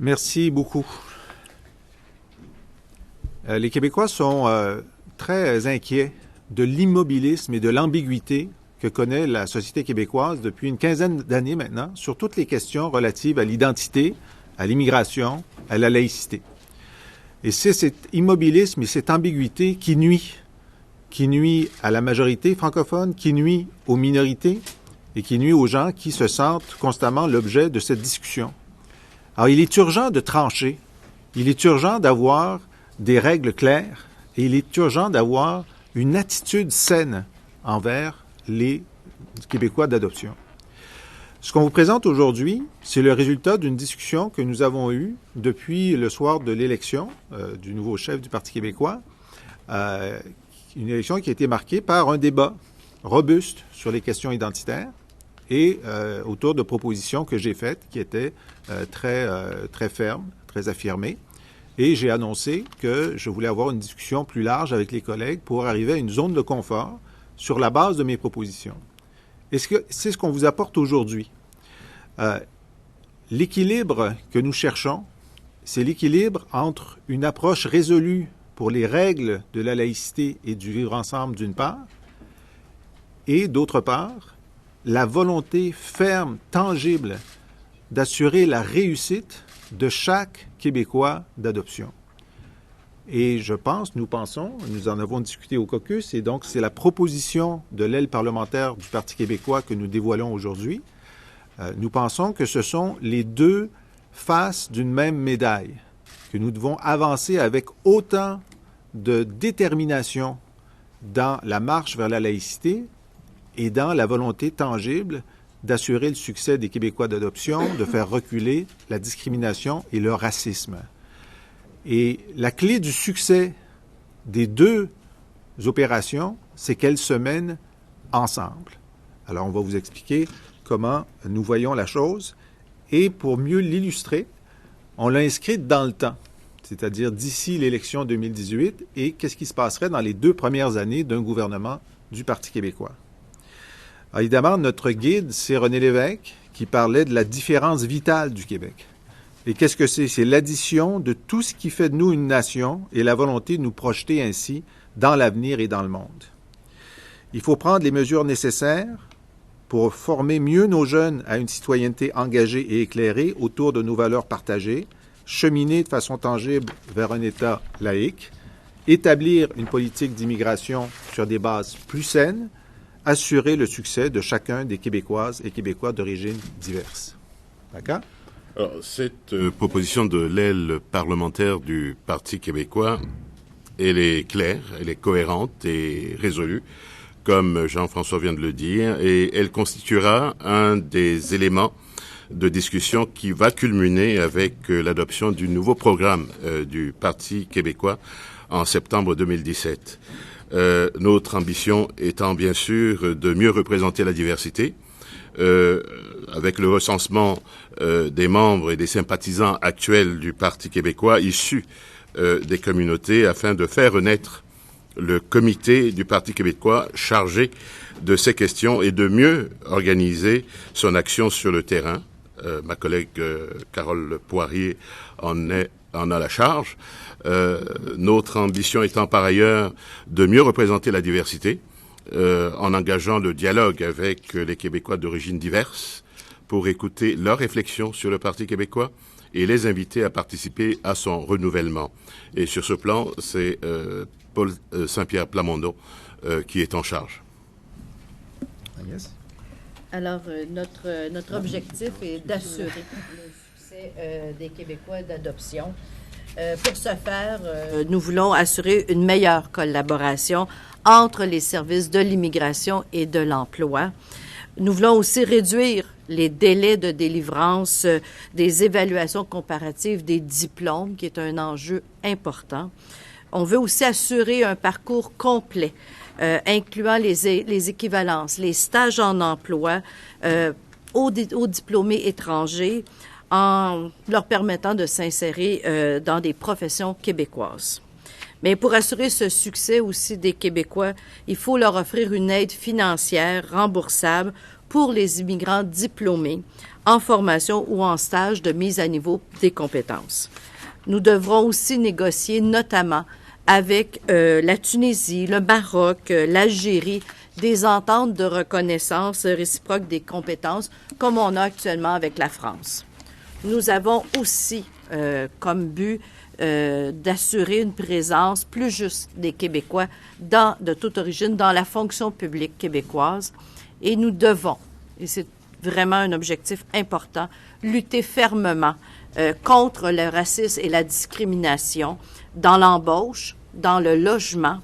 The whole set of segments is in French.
Merci beaucoup. Les Québécois sont très inquiets de l'immobilisme et de l'ambiguïté que connaît la société québécoise depuis une quinzaine d'années maintenant sur toutes les questions relatives à l'identité, à l'immigration, à la laïcité. Et c'est cet immobilisme et cette ambiguïté qui nuit à la majorité francophone, qui nuit aux minorités et qui nuit aux gens qui se sentent constamment l'objet de cette discussion. Alors, il est urgent de trancher, il est urgent d'avoir des règles claires et il est urgent d'avoir une attitude saine envers les Québécois d'adoption. Ce qu'on vous présente aujourd'hui, c'est le résultat d'une discussion que nous avons eue depuis le soir de l'élection du nouveau chef du Parti québécois, une élection qui a été marquée par un débat robuste sur les questions identitaires et autour de propositions que j'ai faites qui étaient très fermes, très affirmées. Et j'ai annoncé que je voulais avoir une discussion plus large avec les collègues pour arriver à une zone de confort sur la base de mes propositions. Est-ce que c'est ce qu'on vous apporte aujourd'hui? L'équilibre que nous cherchons, c'est l'équilibre entre une approche résolue pour les règles de la laïcité et du vivre ensemble d'une part, et d'autre part, la volonté ferme, tangible, d'assurer la réussite de chaque Québécois d'adoption. Et nous pensons, nous en avons discuté au caucus, et donc c'est la proposition de l'aile parlementaire du Parti québécois que nous dévoilons aujourd'hui. Nous pensons que ce sont les deux faces d'une même médaille, que nous devons avancer avec autant de détermination dans la marche vers la laïcité et dans la volonté tangible d'assurer le succès des Québécois d'adoption, de faire reculer la discrimination et le racisme. Et la clé du succès des deux opérations, c'est qu'elles se mènent ensemble. Alors, on va vous expliquer comment nous voyons la chose. Et pour mieux l'illustrer, on l'a inscrite dans le temps, c'est-à-dire d'ici l'élection 2018 et qu'est-ce qui se passerait dans les 2 premières années d'un gouvernement du Parti québécois. Alors, évidemment, notre guide, c'est René Lévesque, qui parlait de la différence vitale du Québec. Et qu'est-ce que c'est? C'est l'addition de tout ce qui fait de nous une nation et la volonté de nous projeter ainsi dans l'avenir et dans le monde. Il faut prendre les mesures nécessaires pour former mieux nos jeunes à une citoyenneté engagée et éclairée autour de nos valeurs partagées, cheminer de façon tangible vers un État laïque, établir une politique d'immigration sur des bases plus saines, assurer le succès de chacun des Québécoises et Québécois d'origine diverses. D'accord? Alors, cette proposition de l'aile parlementaire du Parti québécois, elle est claire, elle est cohérente et résolue, comme Jean-François vient de le dire, et elle constituera un des éléments de discussion qui va culminer avec l'adoption du nouveau programme du Parti québécois en septembre 2017. Notre ambition étant bien sûr de mieux représenter la diversité, avec le recensement des membres et des sympathisants actuels du Parti québécois issus des communautés afin de faire renaître le comité du Parti québécois chargé de ces questions et de mieux organiser son action sur le terrain. Ma collègue Carole Poirier en a la charge. Notre ambition étant par ailleurs de mieux représenter la diversité en engageant le dialogue avec les Québécois d'origine diverse pour écouter leurs réflexions sur le Parti québécois et les inviter à participer à son renouvellement. Et sur ce plan, c'est Paul Saint-Pierre Plamondon qui est en charge. Yes. Alors, notre objectif est d'assurer le succès des Québécois d'adoption. Pour ce faire, nous voulons assurer une meilleure collaboration entre les services de l'immigration et de l'emploi. Nous voulons aussi réduire les délais de délivrance des évaluations comparatives des diplômes, qui est un enjeu important. On veut aussi assurer un parcours complet, incluant les équivalences, les stages en emploi aux diplômés étrangers, en leur permettant de s'insérer dans des professions québécoises. Mais pour assurer ce succès aussi des Québécois, il faut leur offrir une aide financière remboursable pour les immigrants diplômés en formation ou en stage de mise à niveau des compétences. Nous devrons aussi négocier notamment avec la Tunisie, le Maroc, l'Algérie, des ententes de reconnaissance réciproque des compétences comme on a actuellement avec la France. Nous avons aussi comme but d'assurer une présence plus juste des Québécois de toute origine dans la fonction publique québécoise et nous devons, et c'est vraiment un objectif important, lutter fermement contre le racisme et la discrimination dans l'embauche, dans le logement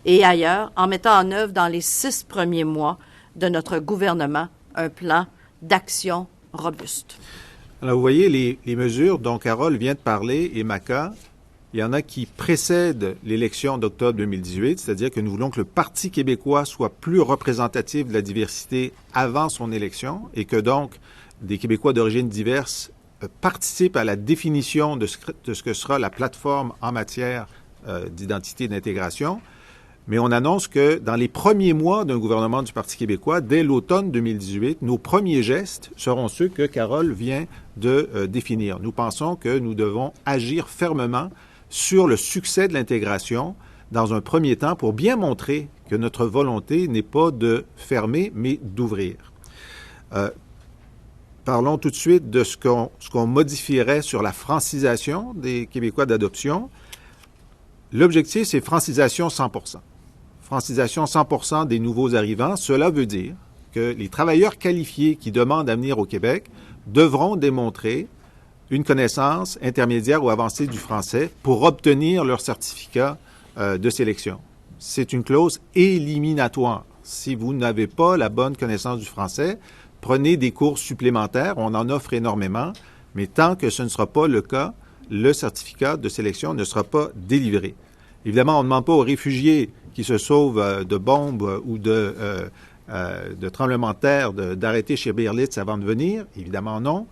et ailleurs, en mettant en œuvre dans les 6 premiers mois de notre gouvernement un plan d'action robuste. Alors, vous voyez, les mesures dont Carole vient de parler et Maca, il y en a qui précèdent l'élection d'octobre 2018, c'est-à-dire que nous voulons que le Parti québécois soit plus représentatif de la diversité avant son élection et que donc des Québécois d'origine diverse participent à la définition de ce que sera la plateforme en matière d'identité et d'intégration. Mais on annonce que dans les premiers mois d'un gouvernement du Parti québécois, dès l'automne 2018, nos premiers gestes seront ceux que Carole vient de définir. Nous pensons que nous devons agir fermement sur le succès de l'intégration dans un premier temps pour bien montrer que notre volonté n'est pas de fermer, mais d'ouvrir. Parlons tout de suite de ce qu'on modifierait sur la francisation des Québécois d'adoption. L'objectif, c'est francisation 100%. Francisation 100% des nouveaux arrivants. Cela veut dire que les travailleurs qualifiés qui demandent à venir au Québec devront démontrer une connaissance intermédiaire ou avancée du français pour obtenir leur certificat de sélection. C'est une clause éliminatoire. Si vous n'avez pas la bonne connaissance du français, prenez des cours supplémentaires. On en offre énormément, mais tant que ce ne sera pas le cas, le certificat de sélection ne sera pas délivré. Évidemment, on ne demande pas aux réfugiés qui se sauvent de bombes ou de tremblements de terre d'arrêter chez Berlitz avant de venir. Évidemment, non.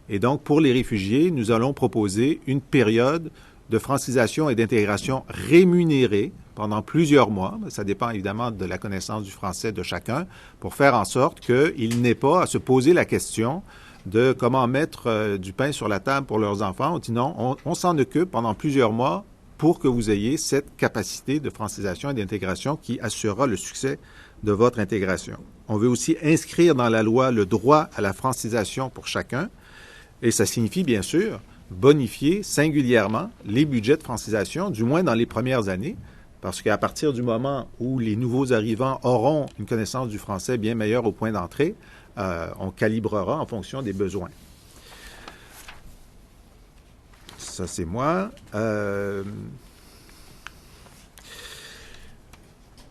Et donc, pour les réfugiés, nous allons proposer une période de francisation et d'intégration rémunérée pendant plusieurs mois. Ça dépend évidemment de la connaissance du français de chacun, pour faire en sorte qu'il n'ait pas à se poser la question de comment mettre du pain sur la table pour leurs enfants. On dit non, on s'en occupe pendant plusieurs mois pour que vous ayez cette capacité de francisation et d'intégration qui assurera le succès de votre intégration. On veut aussi inscrire dans la loi le droit à la francisation pour chacun, et ça signifie bien sûr bonifier singulièrement les budgets de francisation, du moins dans les premières années, parce qu'à partir du moment où les nouveaux arrivants auront une connaissance du français bien meilleure au point d'entrée, on calibrera en fonction des besoins. Ça, c'est moi.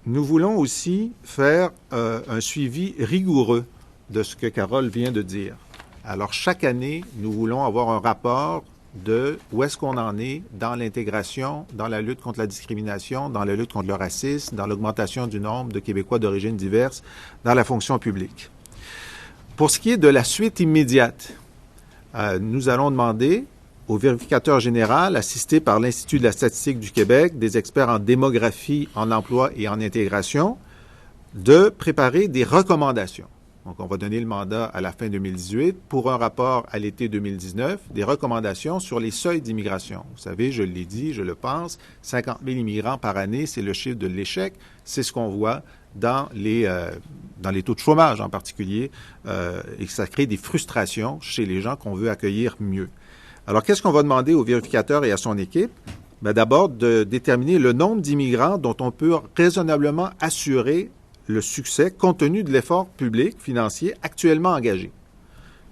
Nous voulons aussi faire un suivi rigoureux de ce que Carole vient de dire. Alors, chaque année, nous voulons avoir un rapport de où est-ce qu'on en est dans l'intégration, dans la lutte contre la discrimination, dans la lutte contre le racisme, dans l'augmentation du nombre de Québécois d'origine diverse dans la fonction publique. Pour ce qui est de la suite immédiate, nous allons demander au vérificateur général, assisté par l'Institut de la statistique du Québec, des experts en démographie, en emploi et en intégration, de préparer des recommandations. Donc, on va donner le mandat à la fin 2018 pour un rapport à l'été 2019, des recommandations sur les seuils d'immigration. Vous savez, je l'ai dit, je le pense, 50 000 immigrants par année, c'est le chiffre de l'échec. C'est ce qu'on voit dans les taux de chômage en particulier, et que ça crée des frustrations chez les gens qu'on veut accueillir mieux. Alors, qu'est-ce qu'on va demander au vérificateur et à son équipe? Bien, d'abord, de déterminer le nombre d'immigrants dont on peut raisonnablement assurer le succès compte tenu de l'effort public financier actuellement engagé.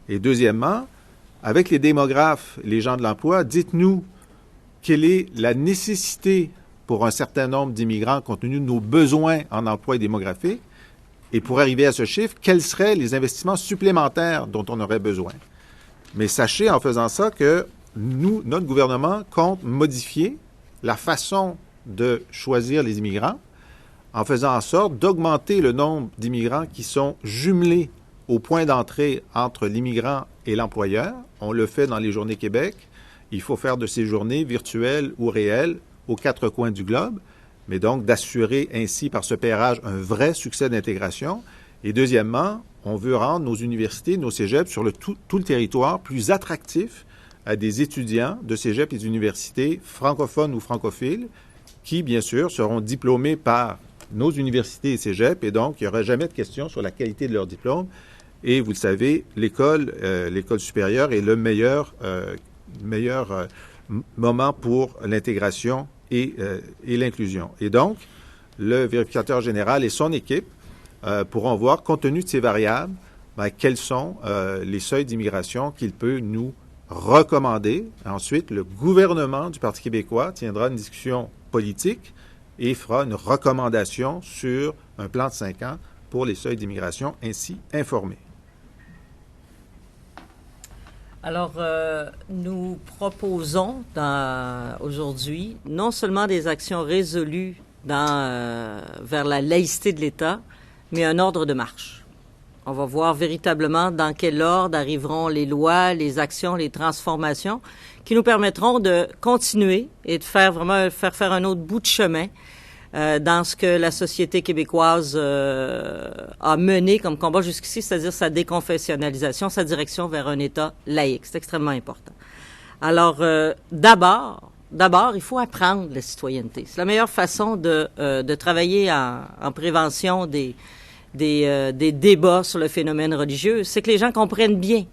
Et deuxièmement, avec les démographes, les gens de l'emploi, dites-nous quelle est la nécessité pour un certain nombre d'immigrants compte tenu de nos besoins en emploi et démographique. Et pour arriver à ce chiffre, quels seraient les investissements supplémentaires dont on aurait besoin? Mais sachez en faisant ça que notre gouvernement compte modifier la façon de choisir les immigrants en faisant en sorte d'augmenter le nombre d'immigrants qui sont jumelés au point d'entrée entre l'immigrant et l'employeur. On le fait dans les Journées Québec. Il faut faire de ces journées virtuelles ou réelles aux 4 coins du globe, mais donc d'assurer ainsi par ce pairage un vrai succès d'intégration. Et deuxièmement, on veut rendre nos universités, nos cégeps sur tout le territoire plus attractifs à des étudiants de cégep et d'universités francophones ou francophiles qui, bien sûr, seront diplômés par nos universités et cégeps, et donc il n'y aura jamais de question sur la qualité de leur diplôme. Et vous le savez, l'école supérieure est le meilleur moment pour l'intégration et l'inclusion. Et donc, le vérificateur général et son équipe pourront voir, compte tenu de ces variables, quels sont les seuils d'immigration qu'il peut nous recommander. Ensuite, le gouvernement du Parti québécois tiendra une discussion politique et fera une recommandation sur un plan de 5 ans pour les seuils d'immigration ainsi informés. Alors, nous proposons aujourd'hui non seulement des actions résolues vers la laïcité de l'État, mais un ordre de marche. On va voir véritablement dans quel ordre arriveront les lois, les actions, les transformations qui nous permettront de continuer et de faire un autre bout de chemin dans ce que la société québécoise a mené comme combat jusqu'ici, c'est-à-dire sa déconfessionnalisation, sa direction vers un État laïque. C'est extrêmement important. Alors, d'abord, il faut apprendre la citoyenneté. C'est la meilleure façon de travailler en prévention des débats sur le phénomène religieux, c'est que les gens comprennent bien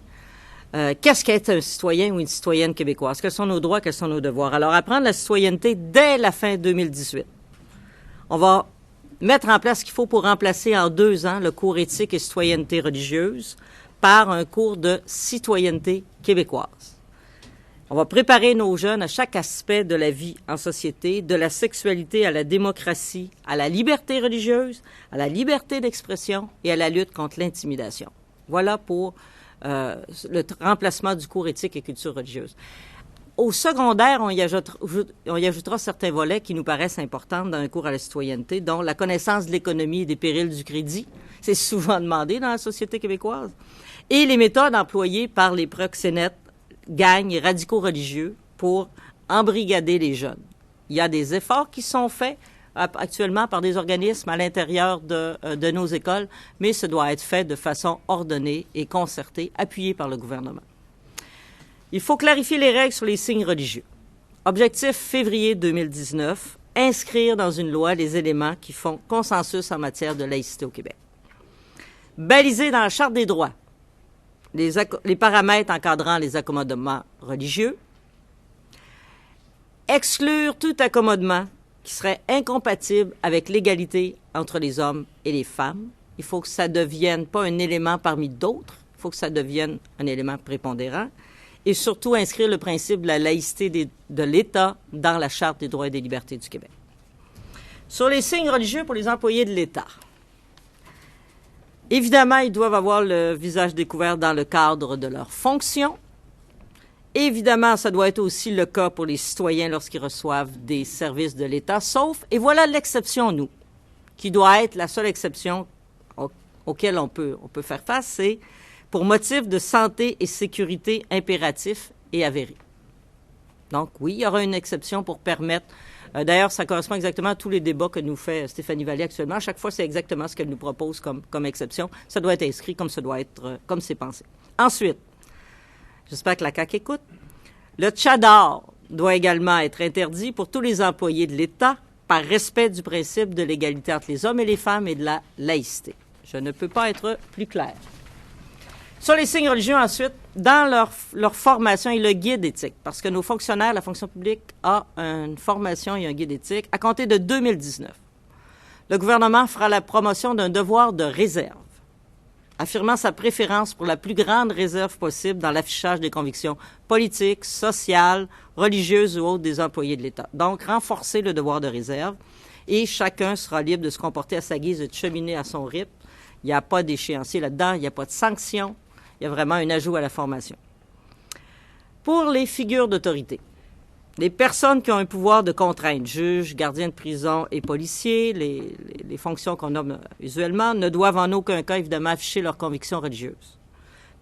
qu'est-ce qu'être un citoyen ou une citoyenne québécoise, quels sont nos droits, quels sont nos devoirs. Alors, apprendre la citoyenneté dès la fin 2018. On va mettre en place ce qu'il faut pour remplacer en 2 ans le cours éthique et citoyenneté religieuse par un cours de citoyenneté québécoise. On va préparer nos jeunes à chaque aspect de la vie en société, de la sexualité à la démocratie, à la liberté religieuse, à la liberté d'expression et à la lutte contre l'intimidation. Voilà pour le remplacement du cours éthique et culture religieuse. Au secondaire, on y ajoutera certains volets qui nous paraissent importants dans un cours à la citoyenneté, dont la connaissance de l'économie et des périls du crédit. C'est souvent demandé dans la société québécoise. Et les méthodes employées par les proxénètes, gangs et radicaux religieux pour embrigader les jeunes. Il y a des efforts qui sont faits actuellement par des organismes à l'intérieur de nos écoles, mais ce doit être fait de façon ordonnée et concertée, appuyée par le gouvernement. Il faut clarifier les règles sur les signes religieux. Objectif février 2019, inscrire dans une loi les éléments qui font consensus en matière de laïcité au Québec. Baliser dans la Charte des droits les paramètres encadrant les accommodements religieux. Exclure tout accommodement qui serait incompatible avec l'égalité entre les hommes et les femmes. Il faut que ça devienne pas un élément parmi d'autres, il faut que ça devienne un élément prépondérant. Et surtout inscrire le principe de la laïcité de l'État dans la Charte des droits et des libertés du Québec. Sur les signes religieux pour les employés de l'État. Évidemment, ils doivent avoir le visage découvert dans le cadre de leurs fonctions. Évidemment, ça doit être aussi le cas pour les citoyens lorsqu'ils reçoivent des services de l'État, sauf, et voilà l'exception, nous, qui doit être la seule exception auquel on peut faire face, c'est pour motif de santé et sécurité impératif et avéré. Donc, oui, il y aura une exception pour permettre... D'ailleurs, ça correspond exactement à tous les débats que nous fait Stéphanie Vallée actuellement. À chaque fois, c'est exactement ce qu'elle nous propose comme exception. Ça doit être inscrit comme comme c'est pensé. Ensuite, j'espère que la CAQ écoute, le tchadar doit également être interdit pour tous les employés de l'État par respect du principe de l'égalité entre les hommes et les femmes et de la laïcité. Je ne peux pas être plus clair. Sur les signes religieux, ensuite, dans leur formation et le guide éthique, parce que nos fonctionnaires, la fonction publique, a une formation et un guide éthique à compter de 2019. Le gouvernement fera la promotion d'un devoir de réserve, affirmant sa préférence pour la plus grande réserve possible dans l'affichage des convictions politiques, sociales, religieuses ou autres des employés de l'État. Donc, renforcer le devoir de réserve et chacun sera libre de se comporter à sa guise et de cheminer à son rythme. Il n'y a pas d'échéancier là-dedans, il n'y a pas de sanction. Il y a vraiment un ajout à la formation. Pour les figures d'autorité, les personnes qui ont un pouvoir de contrainte, juges, gardiens de prison et policiers, les fonctions qu'on nomme usuellement, ne doivent en aucun cas, évidemment, afficher leurs convictions religieuses.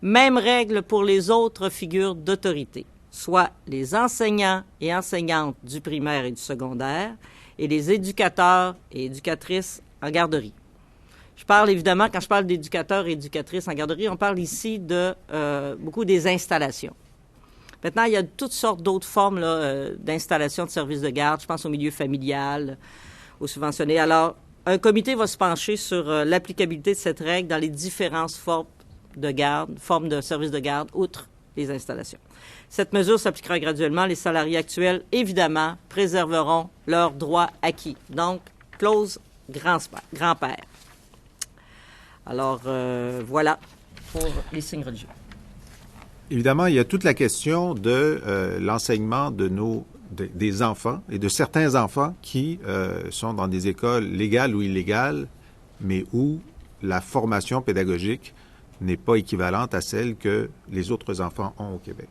Même règle pour les autres figures d'autorité, soit les enseignants et enseignantes du primaire et du secondaire et les éducateurs et éducatrices en garderie. Je parle évidemment, quand je parle d'éducateurs et éducatrices en garderie, on parle ici de beaucoup des installations. Maintenant, il y a toutes sortes d'autres formes d'installation de services de garde. Je pense au milieu familial, aux subventionnés. Alors, un comité va se pencher sur l'applicabilité de cette règle dans les différentes formes de garde, formes de services de garde, outre les installations. Cette mesure s'appliquera graduellement. Les salariés actuels, évidemment, préserveront leurs droits acquis. Donc, clause grand-père. Alors, voilà pour les signes religieux. Évidemment, il y a toute la question de l'enseignement des enfants et de certains enfants qui sont dans des écoles légales ou illégales, mais où la formation pédagogique n'est pas équivalente à celle que les autres enfants ont au Québec.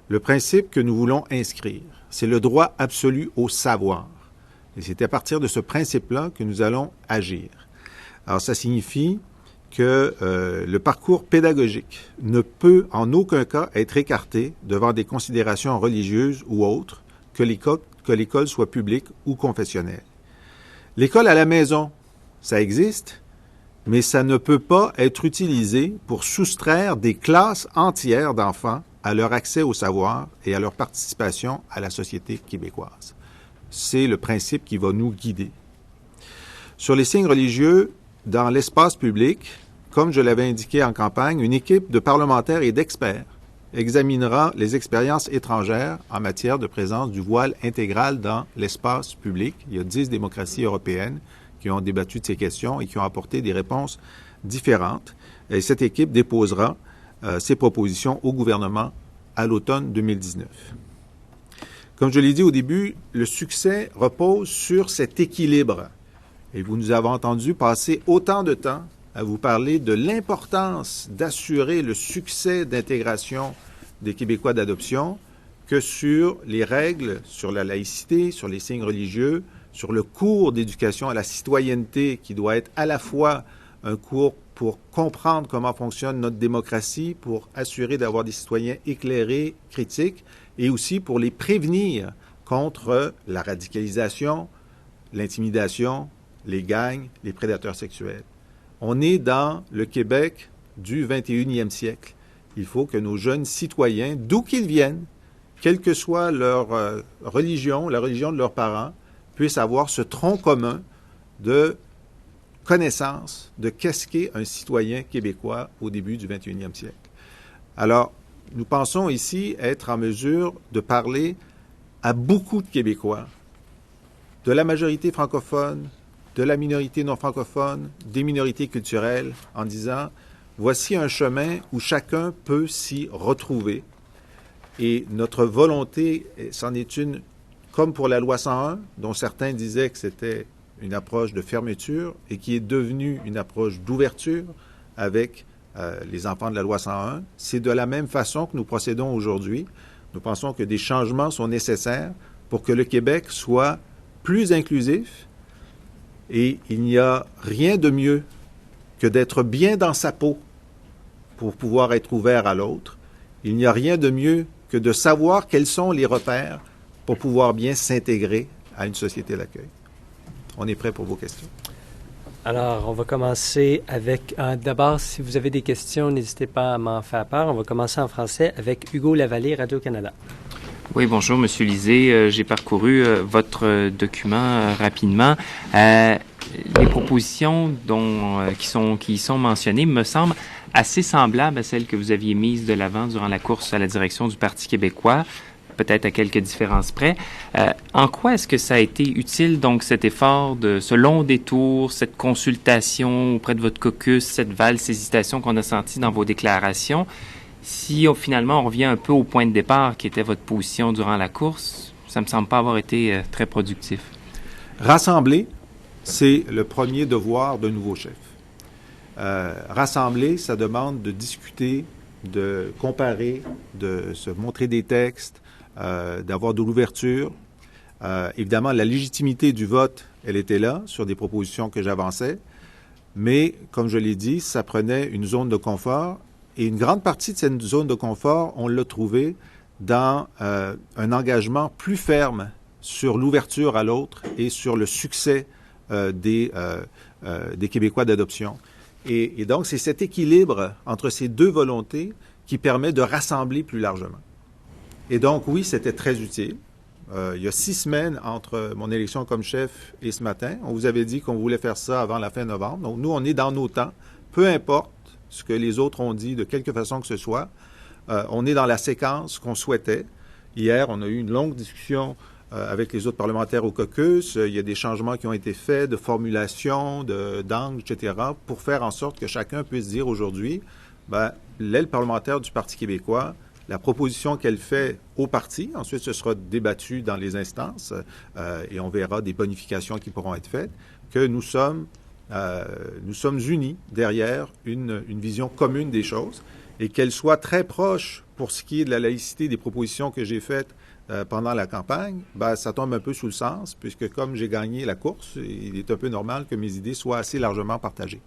Le principe que nous voulons inscrire, c'est le droit absolu au savoir. Et c'est à partir de ce principe-là que nous allons agir. Alors, ça signifie que le parcours pédagogique ne peut en aucun cas être écarté devant des considérations religieuses ou autres, que l'école soit publique ou confessionnelle. L'école à la maison, ça existe, mais ça ne peut pas être utilisé pour soustraire des classes entières d'enfants à leur accès au savoir et à leur participation à la société québécoise. C'est le principe qui va nous guider. Sur les signes religieux, dans l'espace public, comme je l'avais indiqué en campagne, une équipe de parlementaires et d'experts examinera les expériences étrangères en matière de présence du voile intégral dans l'espace public. Il y a 10 démocraties européennes qui ont débattu de ces questions et qui ont apporté des réponses différentes. Et cette équipe déposera ses propositions au gouvernement à l'automne 2019. Comme je l'ai dit au début, le succès repose sur cet équilibre. Et vous nous avez entendu passer autant de temps à vous parler de l'importance d'assurer le succès d'intégration des Québécois d'adoption que sur les règles, sur la laïcité, sur les signes religieux, sur le cours d'éducation à la citoyenneté qui doit être à la fois un cours pour comprendre comment fonctionne notre démocratie, pour assurer d'avoir des citoyens éclairés, critiques, et aussi pour les prévenir contre la radicalisation, l'intimidation, les gangs, les prédateurs sexuels. On est dans le Québec du 21e siècle. Il faut que nos jeunes citoyens, d'où qu'ils viennent, quelle que soit leur religion, la religion de leurs parents, puissent avoir ce tronc commun de connaissance de qu'est-ce qu'est un citoyen québécois au début du 21e siècle. Alors, nous pensons ici être en mesure de parler à beaucoup de Québécois, de la majorité francophone, de la minorité non francophone, des minorités culturelles, en disant « Voici un chemin où chacun peut s'y retrouver. » Et notre volonté, c'en est une, comme pour la loi 101, dont certains disaient que c'était une approche de fermeture et qui est devenue une approche d'ouverture avec les enfants de la loi 101. C'est de la même façon que nous procédons aujourd'hui. Nous pensons que des changements sont nécessaires pour que le Québec soit plus inclusif. Et il n'y a rien de mieux que d'être bien dans sa peau pour pouvoir être ouvert à l'autre. Il n'y a rien de mieux que de savoir quels sont les repères pour pouvoir bien s'intégrer à une société d'accueil. On est prêt pour vos questions. Alors, on va commencer avec... D'abord, si vous avez des questions, n'hésitez pas à m'en faire part. On va commencer en français avec Hugo Lavallée, Radio-Canada. Oui, bonjour, Monsieur Lisée. J'ai parcouru votre document rapidement. Les propositions qui y sont mentionnées me semblent assez semblables à celles que vous aviez mises de l'avant durant la course à la direction du Parti québécois, peut-être à quelques différences près. En quoi est-ce que ça a été utile, donc, cet effort de ce long détour, cette consultation auprès de votre caucus, cette valse hésitation qu'on a sentie dans vos déclarations? Si finalement on revient un peu au point de départ qui était votre position durant la course, ça me semble pas avoir été très productif. Rassembler, c'est le premier devoir d'un nouveau chef. Rassembler, ça demande de discuter, de comparer, de se montrer des textes, d'avoir de l'ouverture. Évidemment, la légitimité du vote, elle était là sur des propositions que j'avançais, mais comme je l'ai dit, ça prenait une zone de confort. Et une grande partie de cette zone de confort, on l'a trouvé dans un engagement plus ferme sur l'ouverture à l'autre et sur le succès des Québécois d'adoption. Et donc, c'est cet équilibre entre ces deux volontés qui permet de rassembler plus largement. Et donc, oui, c'était très utile. Il y a 6 semaines entre mon élection comme chef et ce matin. On vous avait dit qu'on voulait faire ça avant la fin novembre. Donc, nous, on est dans nos temps. Peu importe ce que les autres ont dit, de quelque façon que ce soit, on est dans la séquence qu'on souhaitait. Hier, on a eu une longue discussion avec les autres parlementaires au caucus. Il y a des changements qui ont été faits de formulation, d'angle, etc., pour faire en sorte que chacun puisse dire aujourd'hui, l'aile parlementaire du Parti québécois, la proposition qu'elle fait au parti, ensuite ce sera débattu dans les instances et on verra des bonifications qui pourront être faites, que nous sommes unis derrière une vision commune des choses et qu'elle soit très proche pour ce qui est de la laïcité des propositions que j'ai faites pendant la campagne, ça tombe un peu sous le sens, puisque comme j'ai gagné la course, il est un peu normal que mes idées soient assez largement partagées.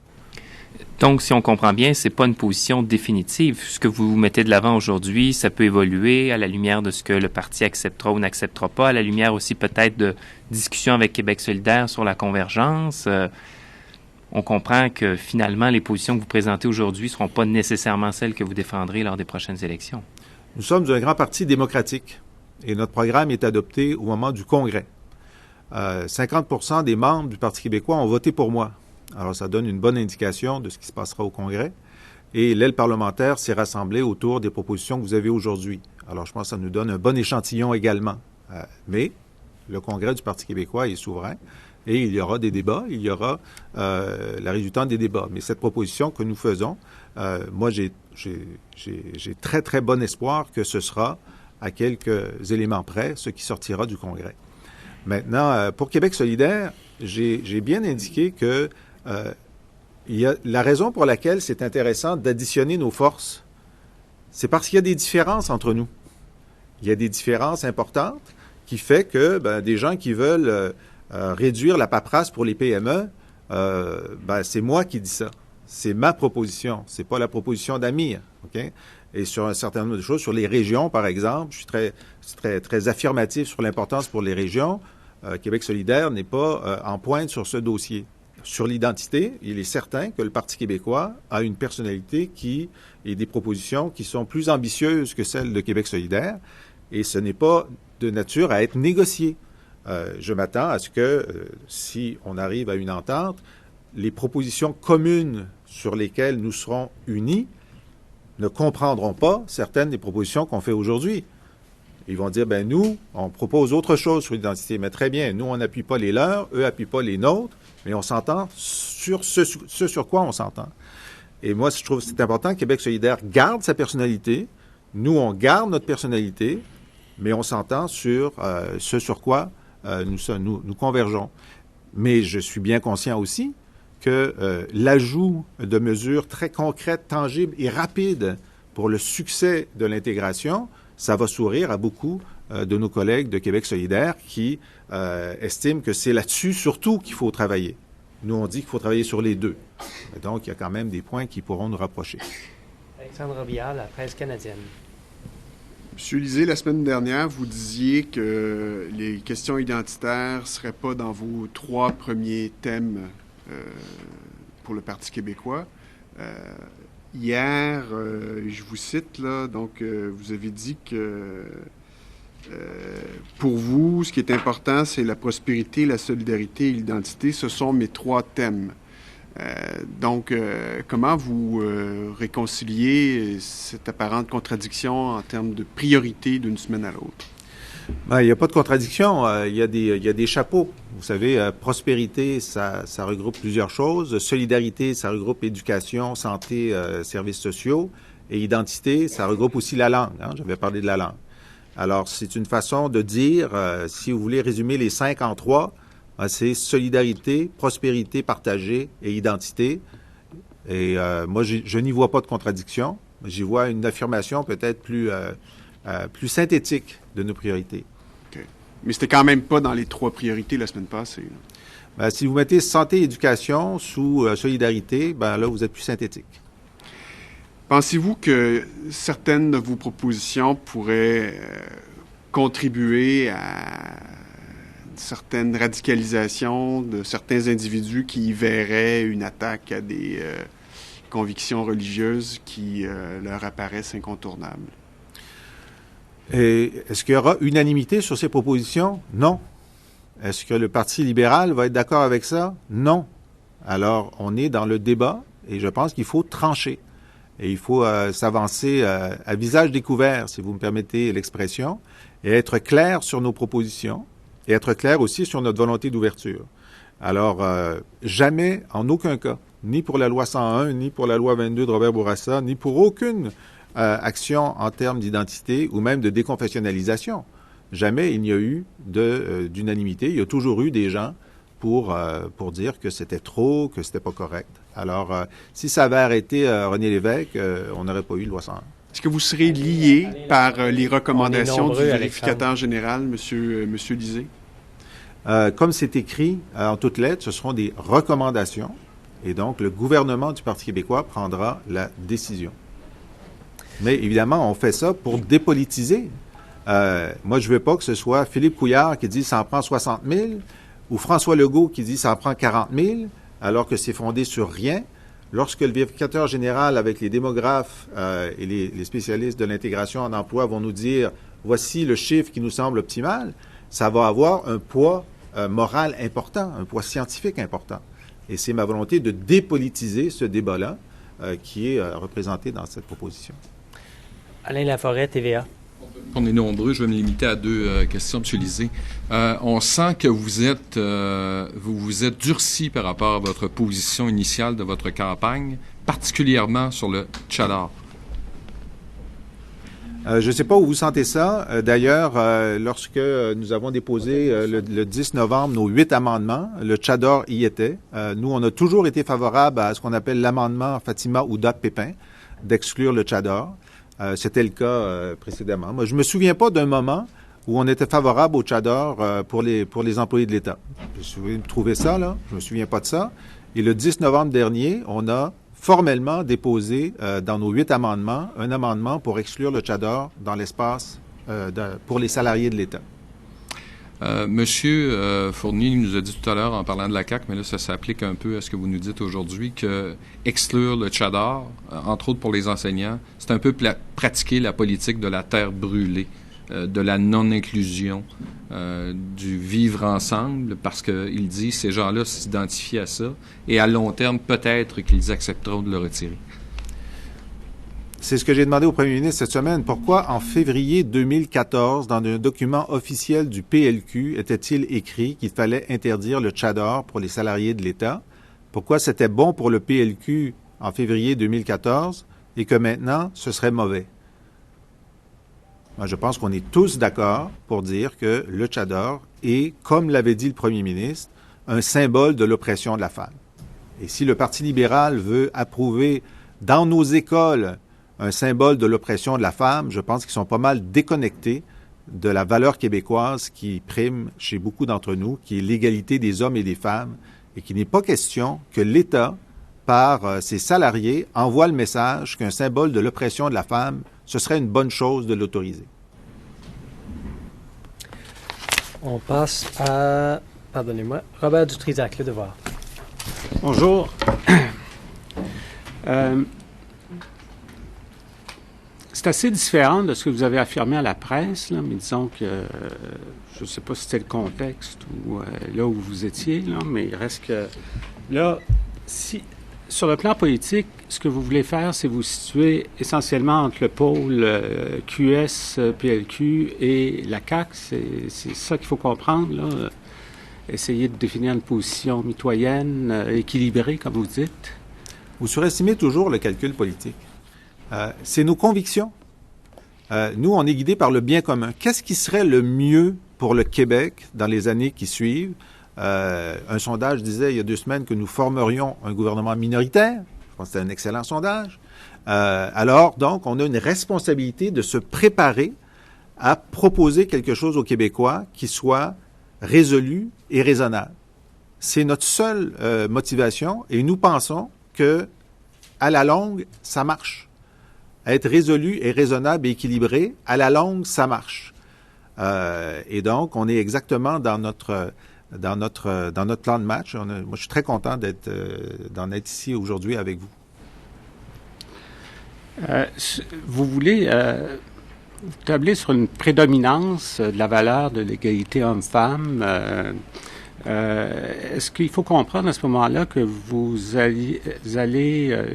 Donc, si on comprend bien, c'est pas une position définitive. Ce que vous mettez de l'avant aujourd'hui, ça peut évoluer à la lumière de ce que le parti acceptera ou n'acceptera pas, à la lumière aussi peut-être de discussions avec Québec solidaire sur la convergence. On comprend que finalement, les positions que vous présentez aujourd'hui ne seront pas nécessairement celles que vous défendrez lors des prochaines élections. Nous sommes un grand parti démocratique et notre programme est adopté au moment du Congrès. 50% des membres du Parti québécois ont voté pour moi. Alors, ça donne une bonne indication de ce qui se passera au Congrès. Et l'aile parlementaire s'est rassemblée autour des propositions que vous avez aujourd'hui. Alors, je pense que ça nous donne un bon échantillon également. Mais le Congrès du Parti québécois est souverain et il y aura des débats, il y aura la résultante des débats. Mais cette proposition que nous faisons, moi, j'ai très, très bon espoir que ce sera, à quelques éléments près, ce qui sortira du Congrès. Maintenant, pour Québec solidaire, j'ai bien indiqué que il y a la raison pour laquelle c'est intéressant d'additionner nos forces, c'est parce qu'il y a des différences entre nous. Il y a des différences importantes qui fait que des gens qui veulent réduire la paperasse pour les PME, c'est moi qui dis ça. C'est ma proposition. C'est pas la proposition d'Amir. OK? Et sur un certain nombre de choses, sur les régions, par exemple, je suis très affirmatif sur l'importance pour les régions. Québec solidaire n'est pas en pointe sur ce dossier. Sur l'identité, il est certain que le Parti québécois a une personnalité et des propositions qui sont plus ambitieuses que celles de Québec solidaire, et ce n'est pas de nature à être négocié. Je m'attends à ce que, si on arrive à une entente, les propositions communes sur lesquelles nous serons unis ne comprendront pas certaines des propositions qu'on fait aujourd'hui. Ils vont dire, nous, on propose autre chose sur l'identité, mais très bien, nous, on n'appuie pas les leurs, eux n'appuient pas les nôtres, mais on s'entend sur ce sur quoi on s'entend. Et moi, je trouve que c'est important que Québec solidaire garde sa personnalité, nous, on garde notre personnalité, mais on s'entend sur ce sur quoi nous convergeons. Mais je suis bien conscient aussi que l'ajout de mesures très concrètes, tangibles et rapides pour le succès de l'intégration, ça va sourire à beaucoup de nos collègues de Québec solidaire qui estiment que c'est là-dessus surtout qu'il faut travailler. Nous, on dit qu'il faut travailler sur les deux. Donc, il y a quand même des points qui pourront nous rapprocher. Alexandre Robillard, la presse canadienne. Monsieur Lisée, la semaine dernière, vous disiez que les questions identitaires ne seraient pas dans vos 3 premiers thèmes pour le Parti québécois. Hier, je vous cite, là, donc vous avez dit que pour vous, ce qui est important, c'est la prospérité, la solidarité et l'identité. Ce sont mes 3 thèmes. Donc, comment vous réconciliez cette apparente contradiction en termes de priorité d'une semaine à l'autre? Il n'y a pas de contradiction. Il y a des chapeaux. Vous savez, prospérité, ça regroupe plusieurs choses. Solidarité, ça regroupe éducation, santé, services sociaux. Et identité, ça regroupe aussi la langue. J'avais parlé de la langue. Alors, c'est une façon de dire, si vous voulez résumer les 5 en 3, c'est solidarité, prospérité partagée et identité. Et moi, je n'y vois pas de contradiction. J'y vois une affirmation peut-être plus synthétique de nos priorités. OK. Mais c'était quand même pas dans les 3 priorités la semaine passée. Si vous mettez santé et éducation sous solidarité, là, vous êtes plus synthétique. Pensez-vous que certaines de vos propositions pourraient contribuer à certaine radicalisation de certains individus qui y verraient une attaque à des convictions religieuses qui leur apparaissent incontournables. Et est-ce qu'il y aura unanimité sur ces propositions? Non. Est-ce que le Parti libéral va être d'accord avec ça? Non. Alors, on est dans le débat et je pense qu'il faut trancher. Et il faut s'avancer à visage découvert, si vous me permettez l'expression, et être clair sur nos propositions et être clair aussi sur notre volonté d'ouverture. Alors, jamais, en aucun cas, ni pour la loi 101, ni pour la loi 22 de Robert Bourassa, ni pour aucune action en termes d'identité ou même de déconfessionnalisation. Jamais il n'y a eu d'unanimité. Il y a toujours eu des gens pour dire que c'était trop, que c'était pas correct. Alors, si ça avait arrêté René Lévesque, on n'aurait pas eu de loi 101. Est-ce que vous serez lié par les recommandations du vérificateur général, M. Lisée? Comme c'est écrit en toutes lettres, ce seront des recommandations. Et donc, le gouvernement du Parti québécois prendra la décision. Mais évidemment, on fait ça pour dépolitiser. Moi, je ne veux pas que ce soit Philippe Couillard qui dit « ça en prend 60 000 » ou François Legault qui dit « ça en prend 40 000 », alors que c'est fondé sur rien. Lorsque le vérificateur général, avec les démographes et les spécialistes de l'intégration en emploi vont nous dire « voici le chiffre qui nous semble optimal », ça va avoir un poids moral important, un poids scientifique important. Et c'est ma volonté de dépolitiser ce débat-là qui est représenté dans cette proposition. Alain Laforêt, TVA. On est nombreux. Je vais me limiter à deux questions, M. Lisée. On sent que vous vous êtes durci par rapport à votre position initiale de votre campagne, particulièrement sur le tchadar. Je ne sais pas où vous sentez ça. D'ailleurs, lorsque nous avons déposé le 10 novembre nos 8 amendements, le tchadar y était. Nous, on a toujours été favorable à ce qu'on appelle l'amendement Fatima Ouda-Pépin, d'exclure le tchadar. C'était le cas précédemment. Moi, je me souviens pas d'un moment où on était favorable au tchadar pour les employés de l'État. Je me trouver ça, là. Je me souviens pas de ça. Et le 10 novembre dernier, on a formellement déposé dans nos 8 amendements un amendement pour exclure le tchadar dans l'espace pour les salariés de l'État. Monsieur Fournier nous a dit tout à l'heure, en parlant de la CAQ, mais là, ça s'applique un peu à ce que vous nous dites aujourd'hui, que exclure le tchadar, entre autres pour les enseignants, c'est un peu pratiquer la politique de la terre brûlée, de la non-inclusion, du vivre ensemble, parce qu'il dit ces gens-là s'identifient à ça, et à long terme, peut-être qu'ils accepteront de le retirer. C'est ce que j'ai demandé au premier ministre cette semaine. Pourquoi, en février 2014, dans un document officiel du PLQ, était-il écrit qu'il fallait interdire le tchadar pour les salariés de l'État? Pourquoi c'était bon pour le PLQ en février 2014 et que maintenant, ce serait mauvais? Moi, je pense qu'on est tous d'accord pour dire que le tchadar est, comme l'avait dit le premier ministre, un symbole de l'oppression de la femme. Et si le Parti libéral veut approuver dans nos écoles un symbole de l'oppression de la femme, je pense qu'ils sont pas mal déconnectés de la valeur québécoise qui prime chez beaucoup d'entre nous, qui est l'égalité des hommes et des femmes, et qu'il n'est pas question que l'État, par ses salariés, envoie le message qu'un symbole de l'oppression de la femme, ce serait une bonne chose de l'autoriser. On passe à, pardonnez-moi, Robert Dutrisac, Le Devoir. Bonjour. C'est assez différent de ce que vous avez affirmé à la presse, là, mais disons que je ne sais pas si c'était le contexte ou là où vous étiez, là, mais il reste que là, si sur le plan politique, ce que vous voulez faire, c'est vous situer essentiellement entre le pôle QS-PLQ et la CAQ. C'est ça qu'il faut comprendre, là. Essayer de définir une position mitoyenne, équilibrée, comme vous dites. Vous surestimez toujours le calcul politique. C'est nos convictions. Nous, on est guidés par le bien commun. Qu'est-ce qui serait le mieux pour le Québec dans les années qui suivent? Un sondage disait il y a 2 semaines que nous formerions un gouvernement minoritaire. Je pense que c'était un excellent sondage. Alors, donc, on a une responsabilité de se préparer à proposer quelque chose aux Québécois qui soit résolu et raisonnable. C'est notre seule motivation et nous pensons que, à la longue, ça marche. Être résolu et raisonnable et équilibré, à la longue, ça marche. Et donc, on est exactement dans notre plan de match. Moi, je suis très content d'en être ici aujourd'hui avec vous. Vous voulez tabler sur une prédominance de la valeur de l'égalité homme-femme. Est-ce qu'il faut comprendre à ce moment-là que vous allez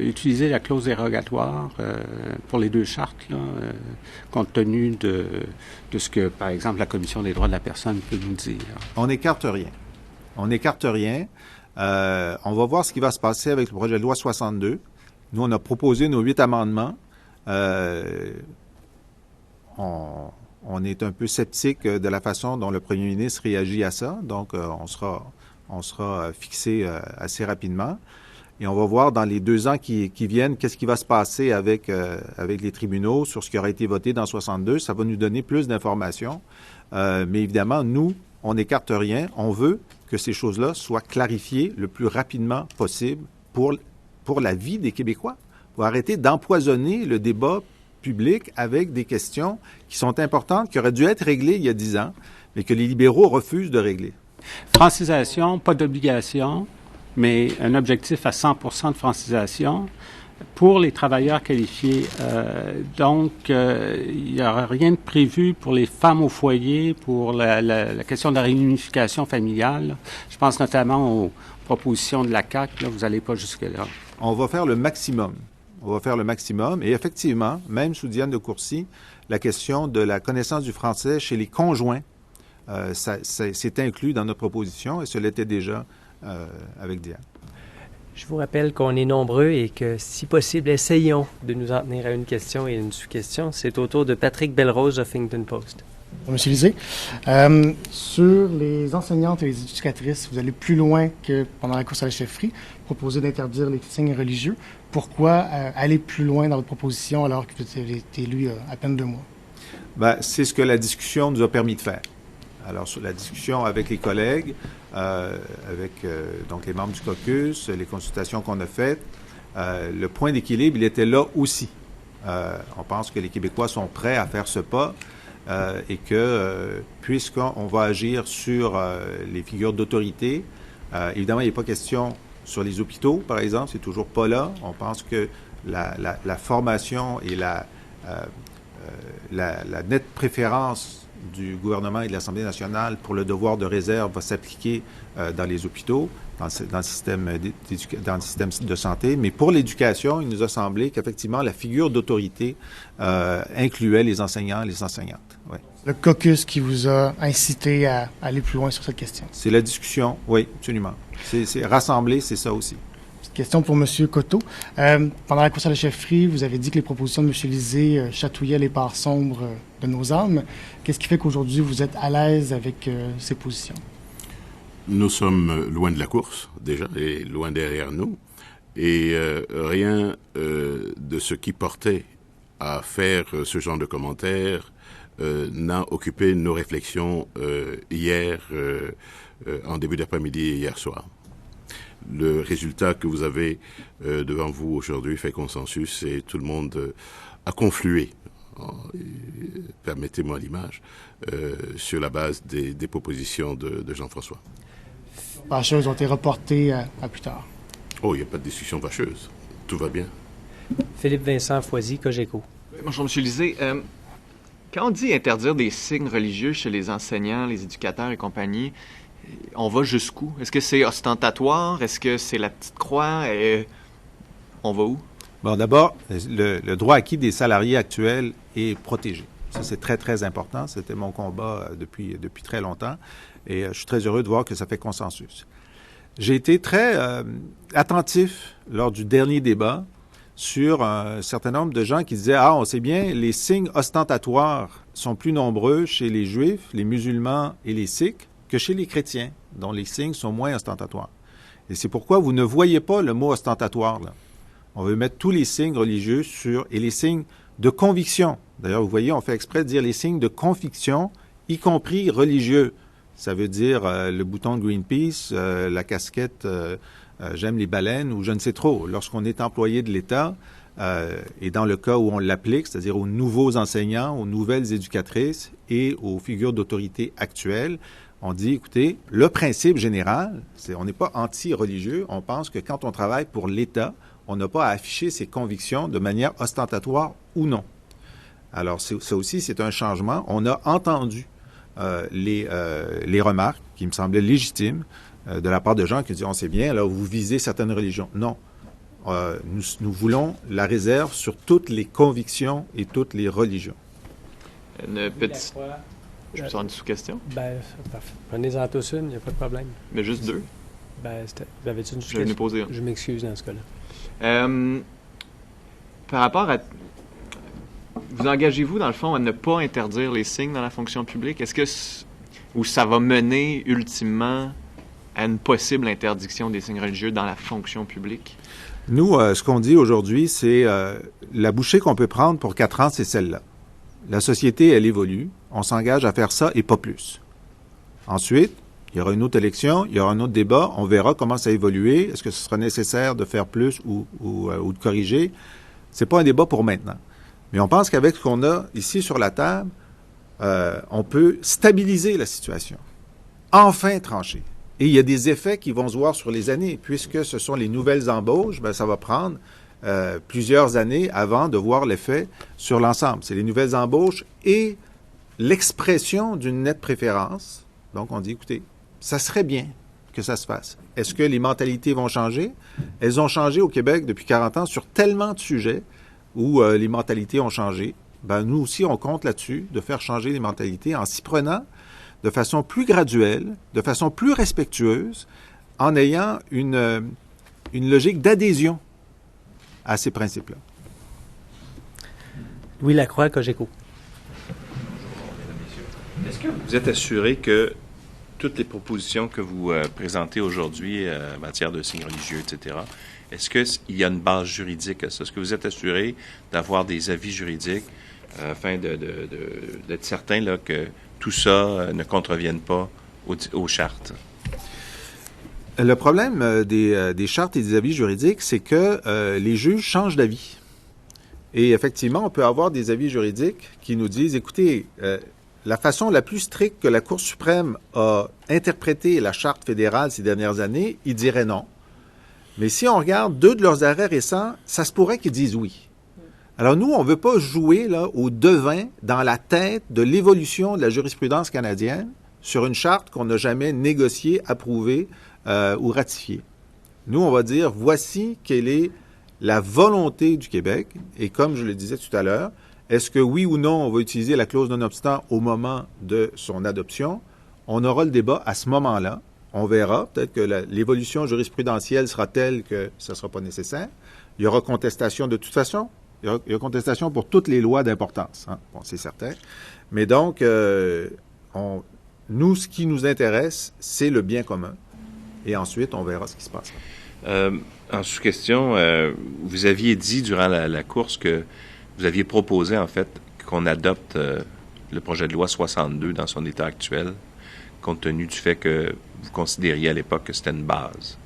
utiliser la clause dérogatoire pour les deux chartes, là, compte tenu de ce que, par exemple, la Commission des droits de la personne peut nous dire? On n'écarte rien. On n'écarte rien. On va voir ce qui va se passer avec le projet de loi 62. Nous, on a proposé nos 8 amendements. On est un peu sceptique de la façon dont le premier ministre réagit à ça. Donc, on sera fixé assez rapidement. Et on va voir dans les 2 ans qui viennent qu'est-ce qui va se passer avec les tribunaux sur ce qui aura été voté dans 62. Ça va nous donner plus d'informations. Mais évidemment, nous, on n'écarte rien. On veut que ces choses-là soient clarifiées le plus rapidement possible pour la vie des Québécois. Pour arrêter d'empoisonner le débat public avec des questions qui sont importantes, qui auraient dû être réglées il y a 10 ans, mais que les libéraux refusent de régler. Francisation, pas d'obligation, mais un objectif à 100% de francisation pour les travailleurs qualifiés. Donc, il n'y aura rien de prévu pour les femmes au foyer, pour la question de la réunification familiale. Je pense notamment aux propositions de la CAQ. Là, vous n'allez pas jusque-là. On va faire le maximum. On va faire le maximum. Et effectivement, même sous Diane de Courcy, la question de la connaissance du français chez les conjoints, c'est inclus dans notre proposition et ce l'était déjà avec Diane. Je vous rappelle qu'on est nombreux et que, si possible, essayons de nous en tenir à une question et une sous-question. C'est au tour de Patrick Belrose de Huffington Post. Monsieur Lisée, sur les enseignantes et les éducatrices, vous allez plus loin que pendant la course à la chefferie, proposer d'interdire les signes religieux. Pourquoi aller plus loin dans votre proposition alors que vous avez été élu à peine 2 mois? Bien, c'est ce que la discussion nous a permis de faire. Alors, sur la discussion avec les collègues, donc les membres du caucus, les consultations qu'on a faites, le point d'équilibre, il était là aussi. On pense que les Québécois sont prêts à faire ce pas et que, puisqu'on va agir sur les figures d'autorité, évidemment, il n'est pas question sur les hôpitaux, par exemple, c'est toujours pas là. On pense que la formation et la nette préférence du gouvernement et de l'Assemblée nationale pour le devoir de réserve va s'appliquer dans les hôpitaux, dans le système de santé. Mais pour l'éducation, il nous a semblé qu'effectivement, la figure d'autorité incluait les enseignants et les enseignantes. Oui. Le caucus qui vous a incité à aller plus loin sur cette question. C'est la discussion, oui, absolument. C'est rassembler, c'est ça aussi. Petite question pour M. Coteau. Pendant la course à la chefferie, vous avez dit que les propositions de M. Lisée chatouillaient les parts sombres de nos âmes. Qu'est-ce qui fait qu'aujourd'hui, vous êtes à l'aise avec ces positions? Nous sommes loin de la course, déjà, et loin derrière nous. Et rien de ce qui portait à faire ce genre de commentaires n'a occupé nos réflexions hier, en début d'après-midi et hier soir. Le résultat que vous avez devant vous aujourd'hui fait consensus et tout le monde a conflué, permettez-moi l'image, sur la base des propositions de Jean-François. Fâcheuses ont été reportées à plus tard. Oh, il n'y a pas de discussion fâcheuse. Tout va bien. Philippe Vincent Foisy, Cogeco. Bonjour, M. Lisée. Quand on dit interdire des signes religieux chez les enseignants, les éducateurs et compagnie, on va jusqu'où? Est-ce que c'est ostentatoire? Est-ce que c'est la petite croix? On va où? Bon, d'abord, le droit acquis des salariés actuels est protégé. Ça, c'est très, très important. C'était mon combat depuis très longtemps. Et je suis très heureux de voir que ça fait consensus. J'ai été très attentif lors du dernier débat sur un certain nombre de gens qui disaient « Ah, on sait bien, les signes ostentatoires sont plus nombreux chez les Juifs, les musulmans et les Sikhs que chez les chrétiens, dont les signes sont moins ostentatoires. » Et c'est pourquoi vous ne voyez pas le mot ostentatoire, là. On veut mettre tous les signes religieux et les signes de conviction. D'ailleurs, vous voyez, on fait exprès de dire les signes de conviction, y compris religieux. Ça veut dire le bouton de Greenpeace, la casquette « J'aime les baleines » ou je ne sais trop. Lorsqu'on est employé de l'État, Et dans le cas où on l'applique, c'est-à-dire aux nouveaux enseignants, aux nouvelles éducatrices et aux figures d'autorité actuelles, on dit, écoutez, le principe général, on n'est pas anti-religieux, on pense que quand on travaille pour l'État, on n'a pas à afficher ses convictions de manière ostentatoire ou non. Alors, ça aussi, c'est un changement. On a entendu les remarques qui me semblaient légitimes de la part de gens qui disent, on sait bien, là, vous visez certaines religions. Non. Nous voulons la réserve sur toutes les convictions et toutes les religions. Une petite... Je peux faire une sous-question? Ben, parfait. Prenez-en tous une, il n'y a pas de problème. Mais juste deux? Ben, avais-tu une sous-question? Je vais nous poser une. Je m'excuse dans ce cas-là. Par rapport à... Vous engagez-vous, dans le fond, à ne pas interdire les signes dans la fonction publique? Est-ce que... Ou ça va mener, ultimement, à une possible interdiction des signes religieux dans la fonction publique? Nous, ce qu'on dit aujourd'hui, c'est la bouchée qu'on peut prendre pour 4 ans, c'est celle-là. La société, elle évolue. On s'engage à faire ça et pas plus. Ensuite, il y aura une autre élection, il y aura un autre débat. On verra comment ça a évolué. Est-ce que ce sera nécessaire de faire plus ou de corriger? C'est pas un débat pour maintenant. Mais on pense qu'avec ce qu'on a ici sur la table, on peut stabiliser la situation. Enfin trancher. Et il y a des effets qui vont se voir sur les années. Puisque ce sont les nouvelles embauches, ça va prendre plusieurs années avant de voir l'effet sur l'ensemble. C'est les nouvelles embauches et l'expression d'une nette préférence. Donc, on dit, écoutez, ça serait bien que ça se fasse. Est-ce que les mentalités vont changer? Elles ont changé au Québec depuis 40 ans sur tellement de sujets où les mentalités ont changé. Nous aussi, on compte là-dessus de faire changer les mentalités en s'y prenant de façon plus graduelle, de façon plus respectueuse, en ayant une logique d'adhésion à ces principes-là. Louis Lacroix, Cogeco. Est-ce que vous êtes assuré que toutes les propositions que vous présentez aujourd'hui en matière de signes religieux, etc., est-ce qu'il y a une base juridique à ça? Est-ce que vous êtes assuré d'avoir des avis juridiques afin d'être certain là, que tout ça ne contrevienne pas aux chartes? Le problème des chartes et des avis juridiques, c'est que les juges changent d'avis. Et effectivement, on peut avoir des avis juridiques qui nous disent, écoutez, la façon la plus stricte que la Cour suprême a interprété la Charte fédérale ces dernières années, ils diraient non. Mais si on regarde 2 de leurs arrêts récents, ça se pourrait qu'ils disent oui. Alors nous, on ne veut pas jouer là, au devin dans la tête de l'évolution de la jurisprudence canadienne sur une charte qu'on n'a jamais négociée, approuvée ou ratifiée. Nous, on va dire, voici quelle est la volonté du Québec. Et comme je le disais tout à l'heure, est-ce que oui ou non, on va utiliser la clause non-obstant au moment de son adoption? On aura le débat à ce moment-là. On verra. Peut-être que l'évolution jurisprudentielle sera telle que ça ne sera pas nécessaire. Il y aura contestation de toute façon. Il y a contestation pour toutes les lois d'importance. Hein? Bon, c'est certain. Mais donc, nous, ce qui nous intéresse, c'est le bien commun. Et ensuite, on verra ce qui se passe. En sous-question, vous aviez dit durant la course que vous aviez proposé, en fait, qu'on adopte le projet de loi 62 dans son état actuel, compte tenu du fait que vous considériez à l'époque que c'était une base.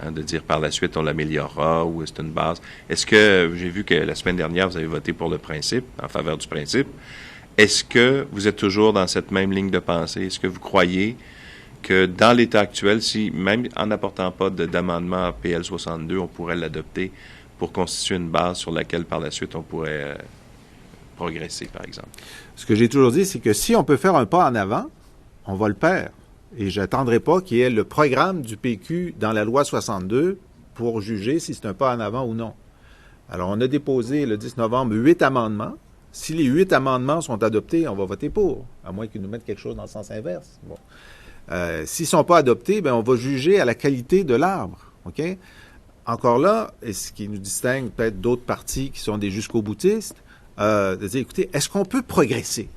Hein, de dire par la suite on l'améliorera ou c'est une base. Est-ce que, j'ai vu que la semaine dernière, vous avez voté pour le principe, en faveur du principe. Est-ce que vous êtes toujours dans cette même ligne de pensée? Est-ce que vous croyez que dans l'état actuel, si même en n'apportant pas d'amendement à PL 62, on pourrait l'adopter pour constituer une base sur laquelle par la suite on pourrait progresser, par exemple? Ce que j'ai toujours dit, c'est que si on peut faire un pas en avant, on va le faire. Et je n'attendrai pas qu'il y ait le programme du PQ dans la loi 62 pour juger si c'est un pas en avant ou non. Alors, on a déposé le 10 novembre 8 amendements. Si les 8 amendements sont adoptés, on va voter pour, à moins qu'ils nous mettent quelque chose dans le sens inverse. Bon. S'ils ne sont pas adoptés, on va juger à la qualité de l'arbre. OK? Encore là, et ce qui nous distingue peut-être d'autres partis qui sont des jusqu'au-boutistes, de dire, écoutez, est-ce qu'on peut progresser?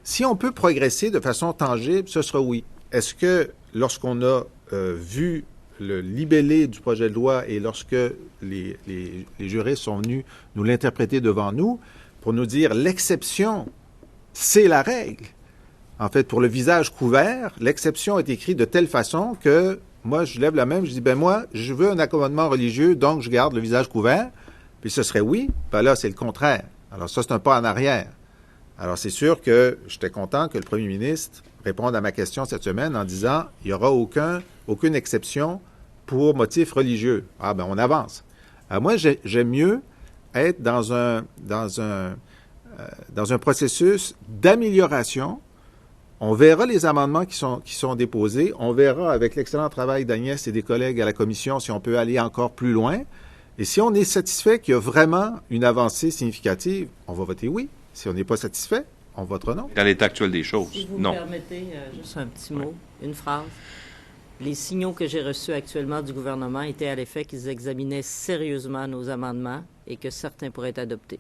Si on peut progresser de façon tangible, ce sera oui. Est-ce que lorsqu'on a vu le libellé du projet de loi et lorsque les juristes sont venus nous l'interpréter devant nous pour nous dire l'exception, c'est la règle. En fait, pour le visage couvert, l'exception est écrite de telle façon que moi, je lève la main, je dis, moi, je veux un accommodement religieux, donc je garde le visage couvert. Puis ce serait oui, ben là, c'est le contraire. Alors ça, c'est un pas en arrière. Alors c'est sûr que j'étais content que le premier ministre réponde à ma question cette semaine en disant il n'y aura aucune exception pour motifs religieux. Ah ben on avance. Alors moi, j'aime mieux être dans un processus d'amélioration. On verra les amendements qui sont déposés. On verra avec l'excellent travail d'Agnès et des collègues à la commission si on peut aller encore plus loin. Et si on est satisfait qu'il y a vraiment une avancée significative, on va voter oui. Si on n'est pas satisfait, on votera non. Dans l'état actuel des choses, si vous non. me permettez, juste un petit mot, une phrase. Les signaux que j'ai reçus actuellement du gouvernement étaient à l'effet qu'ils examinaient sérieusement nos amendements et que certains pourraient être adoptés.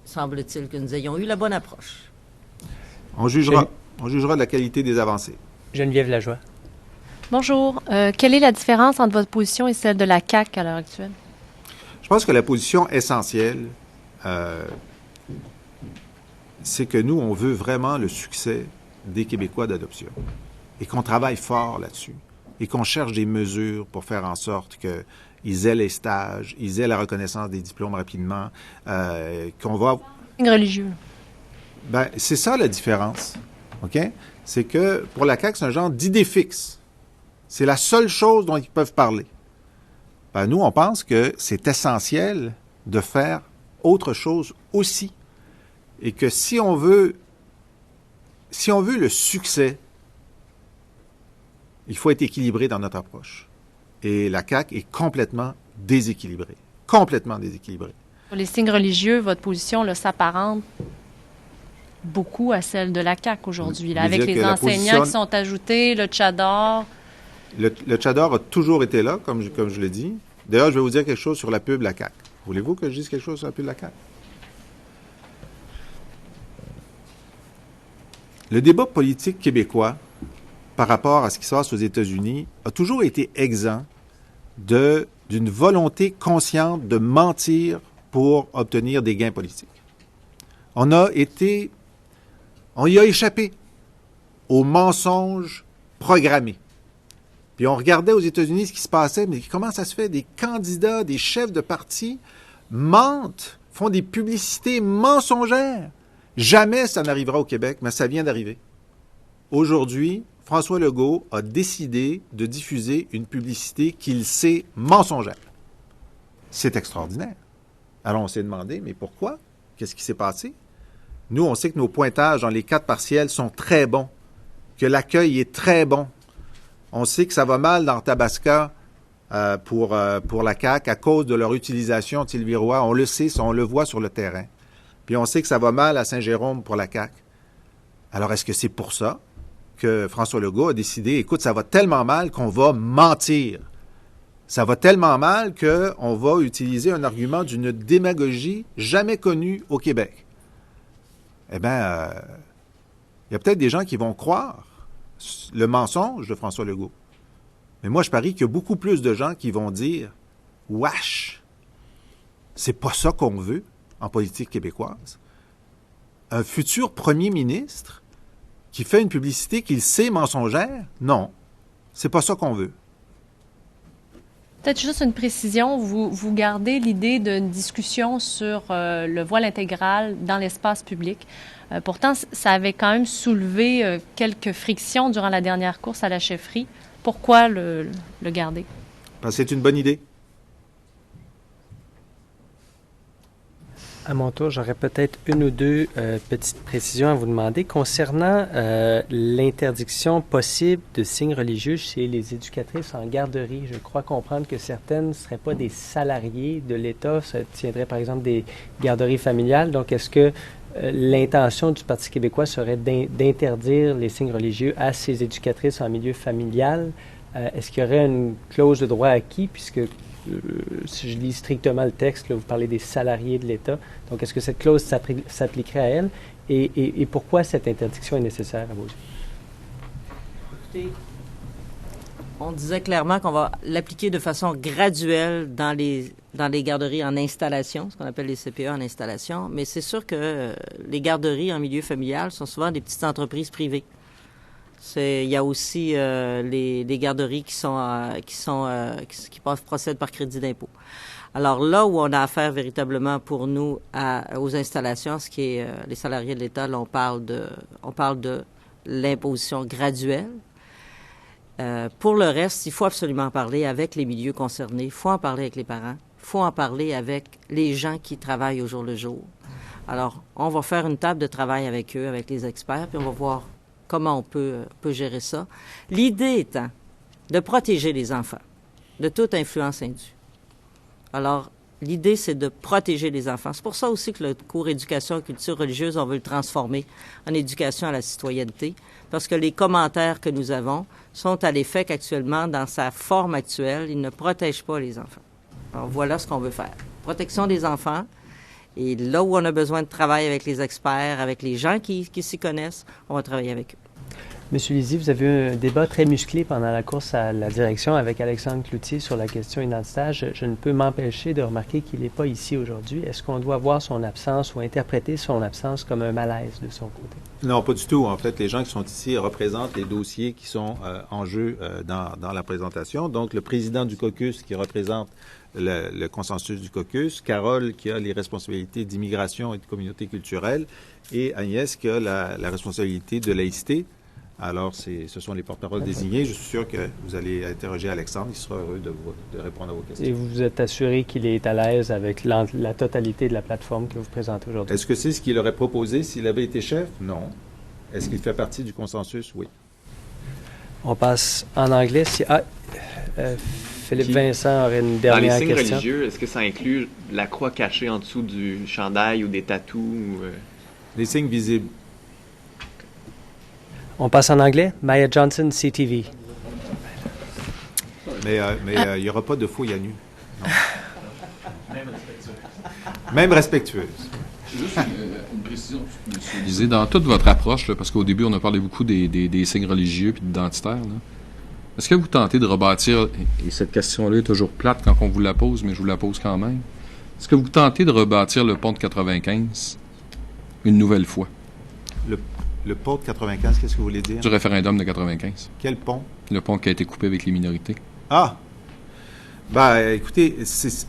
Semble-t-il que nous ayons eu la bonne approche. On jugera de la qualité des avancées. Geneviève Lajoie. Bonjour. Quelle est la différence entre votre position et celle de la CAQ à l'heure actuelle? Je pense que la position essentielle, c'est que nous, on veut vraiment le succès des Québécois d'adoption et qu'on travaille fort là-dessus et qu'on cherche des mesures pour faire en sorte qu'ils aient les stages, ils aient la reconnaissance des diplômes rapidement, qu'on va... Religieux. Ben, c'est ça la différence, OK? C'est que pour la CAQ, c'est un genre d'idée fixe. C'est la seule chose dont ils peuvent parler. Ben, nous, on pense que c'est essentiel de faire autre chose aussi. Et que si on veut le succès, il faut être équilibré dans notre approche. Et la CAQ est complètement déséquilibrée. Complètement déséquilibrée. Pour les signes religieux, votre position là, s'apparente beaucoup à celle de la CAQ aujourd'hui, là, avec les enseignants qui sont ajoutés, le tchador. Le tchador a toujours été là, comme je l'ai dit. D'ailleurs, je vais vous dire quelque chose sur la pub de la CAQ. Voulez-vous que je dise quelque chose sur la pub de la CAQ? Le débat politique québécois par rapport à ce qui se passe aux États-Unis a toujours été exempt d'une volonté consciente de mentir pour obtenir des gains politiques. On y a échappé aux mensonges programmés. Puis on regardait aux États-Unis ce qui se passait, mais comment ça se fait? Des candidats, des chefs de parti mentent, font des publicités mensongères. Jamais ça n'arrivera au Québec, mais ça vient d'arriver. Aujourd'hui, François Legault a décidé de diffuser une publicité qu'il sait mensongère. C'est extraordinaire. Alors on s'est demandé, mais pourquoi? Qu'est-ce qui s'est passé? Nous, on sait que nos pointages dans les 4 partiels sont très bons, que l'accueil est très bon. On sait que ça va mal dans Tabasca pour la CAQ à cause de leur utilisation de Sylvie Roy. On le sait, on le voit sur le terrain. Puis on sait que ça va mal à Saint-Jérôme pour la CAQ. Alors, est-ce que c'est pour ça que François Legault a décidé, écoute, ça va tellement mal qu'on va mentir. Ça va tellement mal qu'on va utiliser un argument d'une démagogie jamais connue au Québec. Eh bien, il y a peut-être des gens qui vont croire le mensonge de François Legault. Mais moi, je parie qu'il y a beaucoup plus de gens qui vont dire « Wesh, c'est pas ça qu'on veut en politique québécoise. » Un futur premier ministre qui fait une publicité qu'il sait mensongère? Non, c'est pas ça qu'on veut. Peut-être juste une précision, vous gardez l'idée d'une discussion sur le voile intégral dans l'espace public. Pourtant, ça avait quand même soulevé quelques frictions durant la dernière course à la chefferie. Pourquoi le garder? Parce que c'est une bonne idée. À mon tour, j'aurais peut-être une ou deux petites précisions à vous demander concernant l'interdiction possible de signes religieux chez les éducatrices en garderie. Je crois comprendre que certaines ne seraient pas des salariés de l'État, ça tiendrait par exemple des garderies familiales. Donc, est-ce que l'intention du Parti québécois serait d'interdire les signes religieux à ces éducatrices en milieu familial? Est-ce qu'il y aurait une clause de droit acquis, puisque si je lis strictement le texte, là, vous parlez des salariés de l'État. Donc, est-ce que cette clause s'appliquerait à elle? Et pourquoi cette interdiction est nécessaire à vos yeux? Écoutez, on disait clairement qu'on va l'appliquer de façon graduelle dans les garderies en installation, ce qu'on appelle les CPE en installation. Mais c'est sûr que les garderies en milieu familial sont souvent des petites entreprises privées. Il y a aussi les garderies qui procèdent par crédit d'impôt. Alors là où on a affaire véritablement pour nous aux installations, ce qui est les salariés de l'État, là, on parle de l'imposition graduelle. Pour le reste, il faut absolument en parler avec les milieux concernés, il faut en parler avec les parents, il faut en parler avec les gens qui travaillent au jour le jour. Alors, on va faire une table de travail avec eux, avec les experts, puis on va voir comment on peut gérer ça. L'idée étant de protéger les enfants de toute influence indue. Alors, l'idée, c'est de protéger les enfants. C'est pour ça aussi que le cours éducation et culture religieuse, on veut le transformer en éducation à la citoyenneté, parce que les commentaires que nous avons sont à l'effet qu'actuellement, dans sa forme actuelle, ils ne protègent pas les enfants. Alors, voilà ce qu'on veut faire. Protection des enfants. Et là où on a besoin de travail avec les experts, avec les gens qui s'y connaissent, on va travailler avec eux. Monsieur Lizy, vous avez eu un débat très musclé pendant la course à la direction avec Alexandre Cloutier sur la question identitaire. Je ne peux m'empêcher de remarquer qu'il n'est pas ici aujourd'hui. Est-ce qu'on doit voir son absence ou interpréter son absence comme un malaise de son côté? Non, pas du tout. En fait, les gens qui sont ici représentent les dossiers qui sont en jeu dans la présentation. Donc, le président du caucus qui représente le consensus du caucus, Carole qui a les responsabilités d'immigration et de communauté culturelle, et Agnès qui a la responsabilité de laïcité. Alors, ce sont les porte-paroles désignés. Je suis sûr que vous allez interroger Alexandre. Il sera heureux de répondre à vos questions. Et vous vous êtes assuré qu'il est à l'aise avec la totalité de la plateforme que vous présentez aujourd'hui? Est-ce que c'est ce qu'il aurait proposé s'il avait été chef? Non. Est-ce qu'il fait partie du consensus? Oui. On passe en anglais. Philippe Vincent aurait une dernière question. Dans les signes religieux, est-ce que ça inclut la croix cachée en dessous du chandail ou des tatous? Les signes visibles. On passe en anglais. Maya Johnson, CTV. Mais il n'y aura pas de fouille à nu. Non. Même respectueuse. Juste une précision, M. Lizy, dans toute votre approche, là, parce qu'au début, on a parlé beaucoup des signes religieux et identitaires, est-ce que vous tentez de rebâtir, et cette question-là est toujours plate quand on vous la pose, mais je vous la pose quand même, est-ce que vous tentez de rebâtir le pont de 95 une nouvelle fois? Le pont de 95, qu'est-ce que vous voulez dire? Du référendum de 95. Quel pont? Le pont qui a été coupé avec les minorités. Ah! Ben, écoutez, est-ce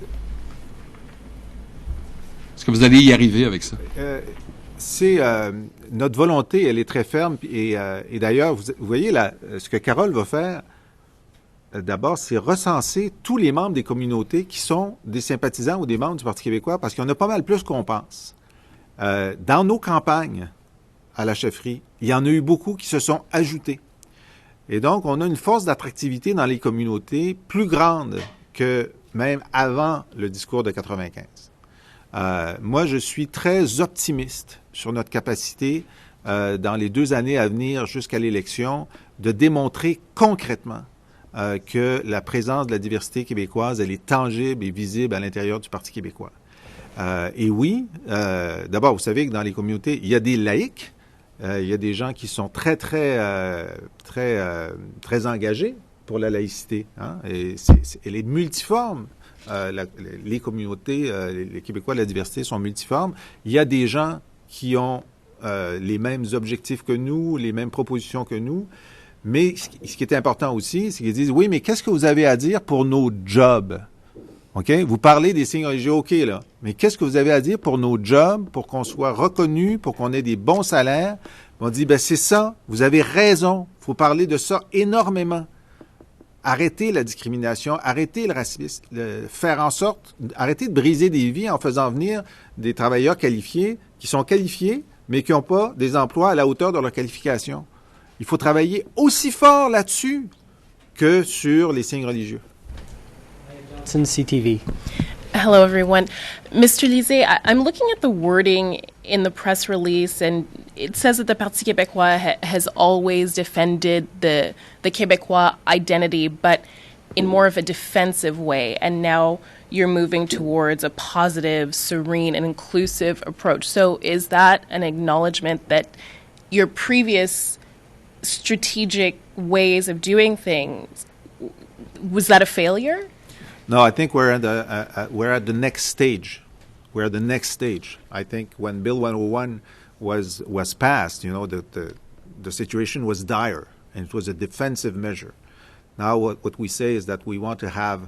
que vous allez y arriver avec ça? Notre volonté, elle est très ferme. Et d'ailleurs, vous voyez, ce que Carole va faire, d'abord, c'est recenser tous les membres des communautés qui sont des sympathisants ou des membres du Parti québécois, parce qu'il y en a pas mal plus qu'on pense. Dans nos campagnes à la chefferie, il y en a eu beaucoup qui se sont ajoutés. Et donc, on a une force d'attractivité dans les communautés plus grande que même avant le discours de 95. Moi, je suis très optimiste sur notre capacité, dans les 2 années à venir jusqu'à l'élection, de démontrer concrètement que la présence de la diversité québécoise, elle est tangible et visible à l'intérieur du Parti québécois. Et oui, d'abord, vous savez que dans les communautés, il y a des laïcs, il y a des gens qui sont très engagés pour la laïcité. Hein, et elle est multiforme. Les communautés, les Québécois de la diversité sont multiformes. Il y a des gens qui ont les mêmes objectifs que nous, les mêmes propositions que nous. Mais ce qui est important aussi, c'est qu'ils disent, oui, mais qu'est-ce que vous avez à dire pour nos jobs? OK? Vous parlez des signes religieux, OK, là. Mais qu'est-ce que vous avez à dire pour nos jobs, pour qu'on soit reconnu, pour qu'on ait des bons salaires? On dit, ben c'est ça, vous avez raison. Il faut parler de ça énormément. Arrêtez la discrimination, arrêtez le racisme, faire en sorte, arrêtez de briser des vies en faisant venir des travailleurs qualifiés, qui sont qualifiés, mais qui n'ont pas des emplois à la hauteur de leur qualification. Il faut travailler aussi fort là-dessus que sur les signes religieux. CTV. Hello, everyone. Mr. Lizy, I'm looking at the wording in the press release, and it says that the Parti québécois has always defended the Québécois identity, but in more of a defensive way, and now you're moving towards a positive, serene, and inclusive approach. So is that an acknowledgement that your previous strategic ways of doing things, was that a failure? No, I think we're at the next stage. We're at the next stage. I think when Bill 101 was passed, you know, the situation was dire, and it was a defensive measure. Now what we say is that we want to have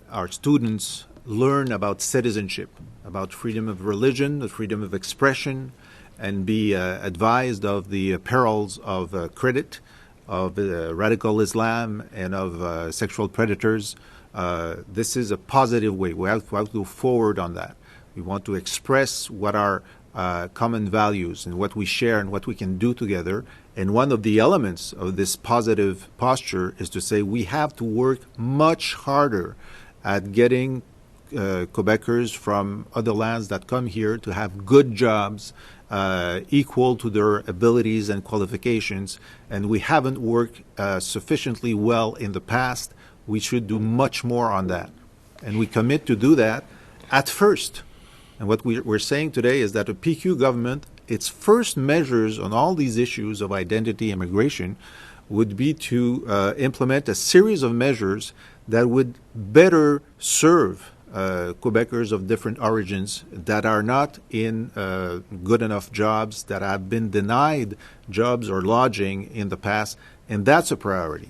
our students learn about citizenship, about freedom of religion, the freedom of expression, and be advised of the perils of credit, of radical Islam, and of sexual predators. This is a positive way. We have to go forward on that. We want to express what our common values and what we share and what we can do together. And one of the elements of this positive posture is to say we have to work much harder at getting Quebecers from other lands that come here to have good jobs equal to their abilities and qualifications. And we haven't worked sufficiently well in the past. We should do much more on that. And we commit to do that at first. And what we're saying today is that a PQ government, its first measures on all these issues of identity immigration would be to implement a series of measures that would better serve Quebecers of different origins that are not in good enough jobs, that have been denied jobs or lodging in the past, and that's a priority.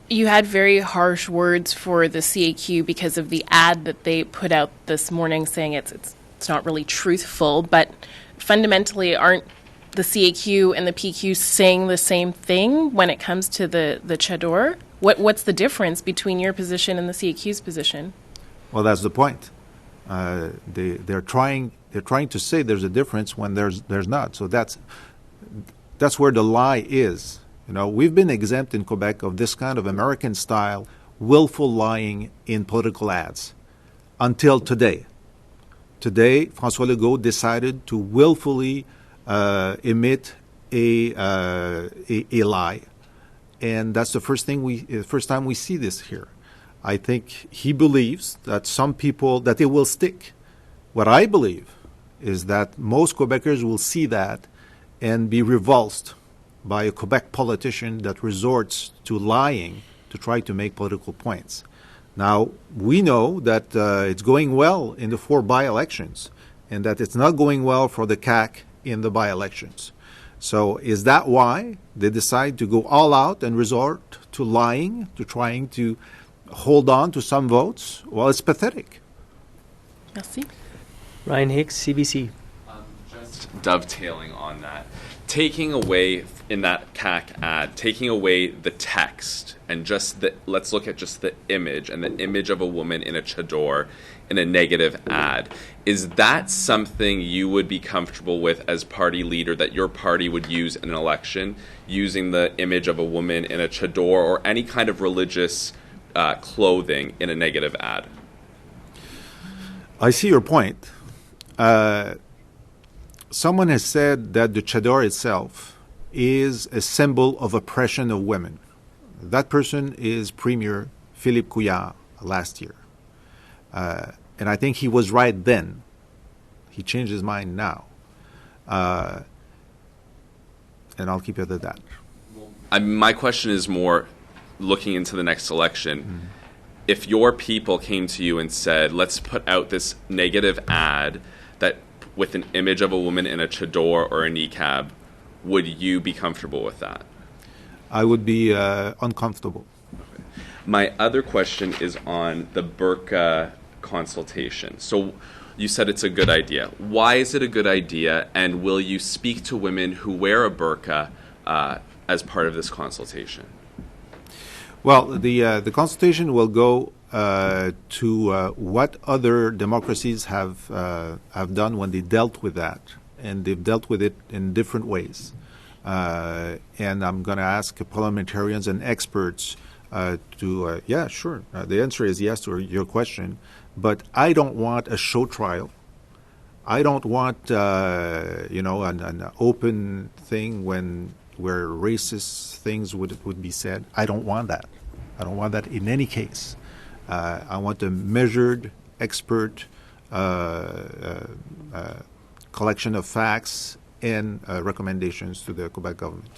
You had very harsh words for the CAQ because of the ad that they put out this morning saying it's not really truthful, but fundamentally aren't the CAQ and the PQ saying the same thing when it comes to the Chador? What's the difference between your position and the CAQ's position? Well, that's the point. They're trying to say there's a difference when there's not. So that's where the lie is. You know, we've been exempt in Quebec of this kind of American-style willful lying in political ads until today. Today, François Legault decided to willfully emit a lie, and that's the first time we see this here. I think he believes that some people, that it will stick. What I believe is that most Quebecers will see that and be revulsed by a Quebec politician that resorts to lying to try to make political points. Now, we know that it's going well in the 4 by-elections and that it's not going well for the CAQ in the by-elections. So is that why they decide to go all out and resort to lying, to trying to hold on to some votes? Well, it's pathetic. Merci. Ryan Hicks, CBC. Just dovetailing on that, taking away in that CAQ ad, taking away the text and just let's look at just the image and the image of a woman in a chador in a negative ad. Is that something you would be comfortable with as party leader, that your party would use in an election, using the image of a woman in a chador or any kind of religious clothing in a negative ad? I see your point. Someone has said that the chador itself is a symbol of oppression of women. That person is Premier Philippe Couillard last year. And I think he was right then. He changed his mind now. And I'll keep it at that. My question is more looking into the next election. Mm-hmm. If your people came to you and said, let's put out this negative ad that with an image of a woman in a chador or a niqab, would you be comfortable with that? I would be uncomfortable. Okay. My other question is on the burqa consultation. So you said it's a good idea. Why is it a good idea, and will you speak to women who wear a burqa as part of this consultation? Well, the consultation will go to what other democracies have done when they dealt with that, and they've dealt with it in different ways. And I'm going to ask parliamentarians and experts to, yeah, sure. The answer is yes to your question, but I don't want a show trial. I don't want, an open thing where racist things would be said. I don't want that. I don't want that in any case. I want a measured, expert collection of facts and recommendations to the Quebec government.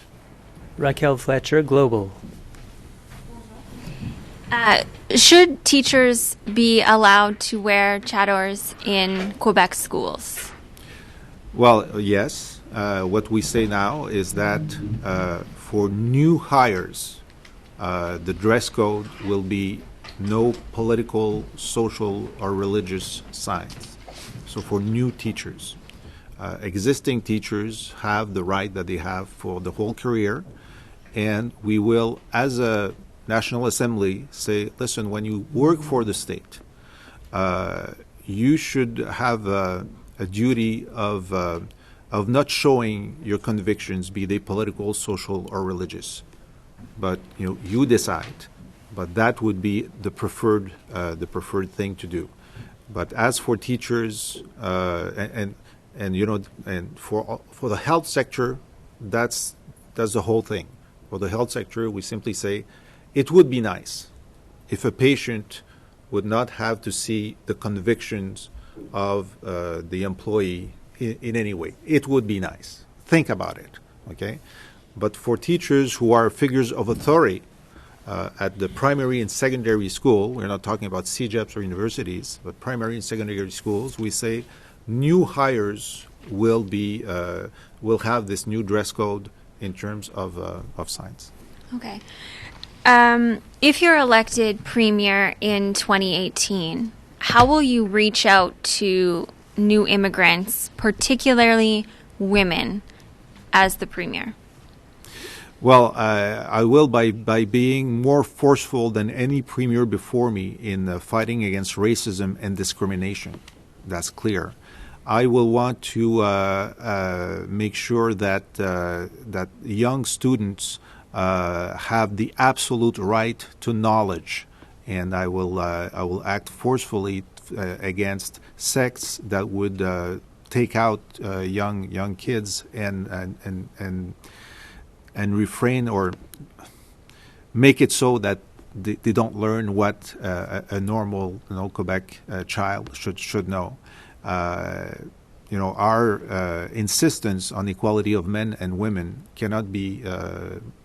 Raquel Fletcher, Global. Should teachers be allowed to wear chadors in Quebec schools? Well, yes. what we say now is that for new hires, the dress code will be no political, social, or religious signs. So for new teachers. Existing teachers have the right that they have for the whole career, and we will, as a National Assembly, say, listen, when you work for the state, you should have a duty of not showing your convictions, be they political, social, or religious. But you decide. But that would be the preferred thing to do. But as for teachers, and for the health sector, that's the whole thing. For the health sector, we simply say it would be nice if a patient would not have to see the convictions of the employee in any way. It would be nice. Think about it, okay? But for teachers who are figures of authority at the primary and secondary school, we're not talking about CEGEPs or universities, but primary and secondary schools, we say new hires will have this new dress code in terms of signs. Okay. If you're elected premier in 2018, how will you reach out to new immigrants, particularly women, as the premier? Well, I will by being more forceful than any premier before me in fighting against racism and discrimination. That's clear. I will want to make sure that young students have the absolute right to knowledge, and I will act forcefully against sects that would take out young kids and refrain or make it so that they don't learn what a normal Quebec child should know. Our insistence on equality of men and women cannot be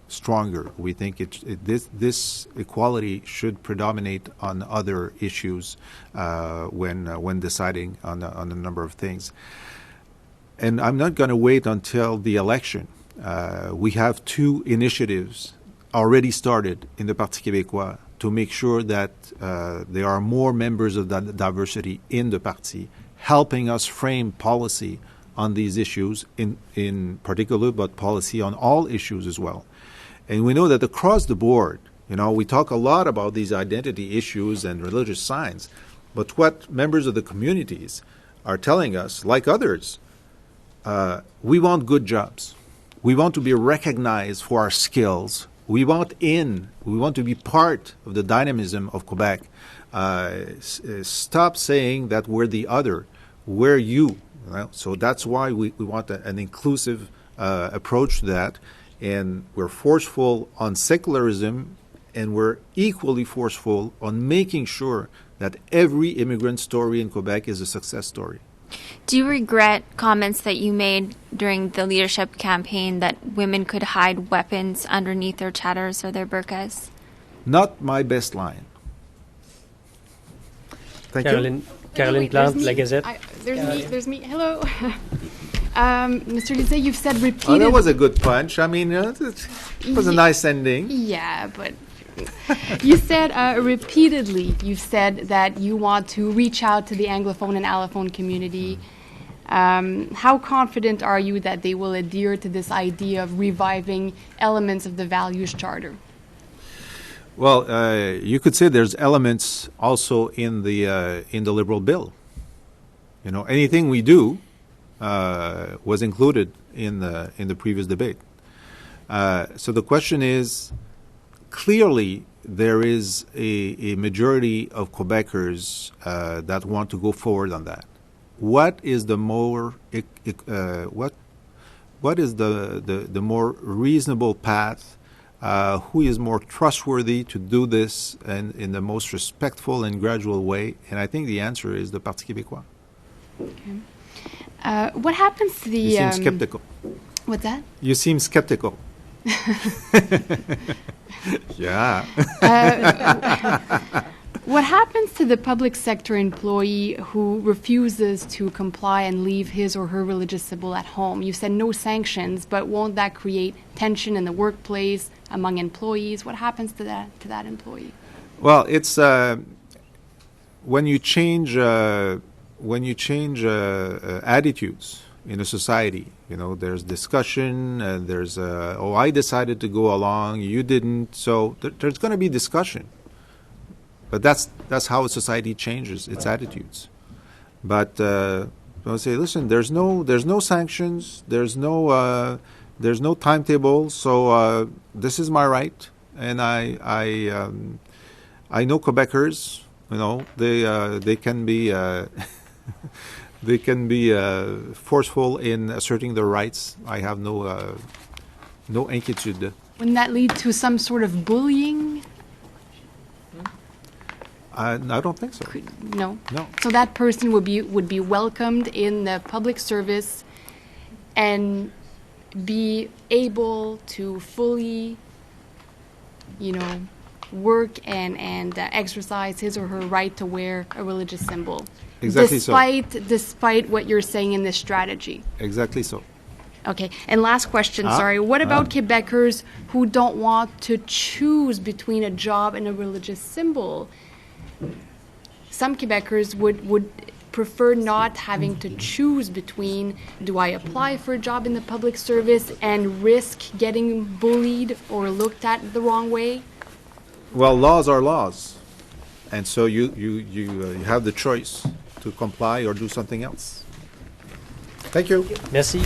stronger. We think this equality should predominate on other issues when deciding on a number of things. And I'm not going to wait until the election. We have two initiatives already started in the Parti québécois to make sure that there are more members of diversity in the party, helping us frame policy on these issues in particular, but policy on all issues as well. And we know that across the board, we talk a lot about these identity issues and religious signs, but what members of the communities are telling us, like others, we want good jobs. We want to be recognized for our skills. We want to be part of the dynamism of Quebec. Stop saying that we're the other. We're you. So that's why we want an inclusive approach to that. And we're forceful on secularism, and we're equally forceful on making sure that every immigrant story in Quebec is a success story. Do you regret comments that you made during the leadership campaign that women could hide weapons underneath their chadors or their burqas? Not my best line. Thank you. Caroline Plante, La Gazette. There's me. Hello. Mr. Lisée, you've said repeatedly... Oh, that was a good punch. I mean, it was a nice ending. Yeah, but you said repeatedly, you've said that you want to reach out to the Anglophone and Allophone community. How confident are you that they will adhere to this idea of reviving elements of the Values Charter? Well, you could say there's elements also in the Liberal bill. Anything we do was included in the previous debate. So the question is, clearly there is a majority of Quebecers that want to go forward on that. What is the more what is the more reasonable path? Who is more trustworthy to do this and in the most respectful and gradual way? And I think the answer is the Parti québécois. Okay. What happens to the... You seem skeptical. What's that? You seem skeptical. Yeah. What happens to the public sector employee who refuses to comply and leave his or her religious symbol at home? You said no sanctions, but won't that create tension in the workplace among employees? What happens to that employee? Well, it's when you change attitudes in a society. You know, there's discussion. There's I decided to go along, you didn't. So there's going to be discussion. But that's how a society changes its attitudes. But I'll say, listen, there's no sanctions, there's no timetable. So this is my right, and I know Quebecers. You know, they can be they can be forceful in asserting their rights. I have no inquiétude. Wouldn't that lead to some sort of bullying? I don't think so. No. No. So that person would be welcomed in the public service and be able to fully, work and exercise his or her right to wear a religious symbol. Exactly Despite what you're saying in this strategy. Exactly so. Okay. And last question, sorry. What about Quebecers who don't want to choose between a job and a religious symbol? Some Quebecers would prefer not having to choose between, do I apply for a job in the public service and risk getting bullied or looked at the wrong way? Well, laws are laws, and so you have the choice to comply or do something else. Thank you. Merci.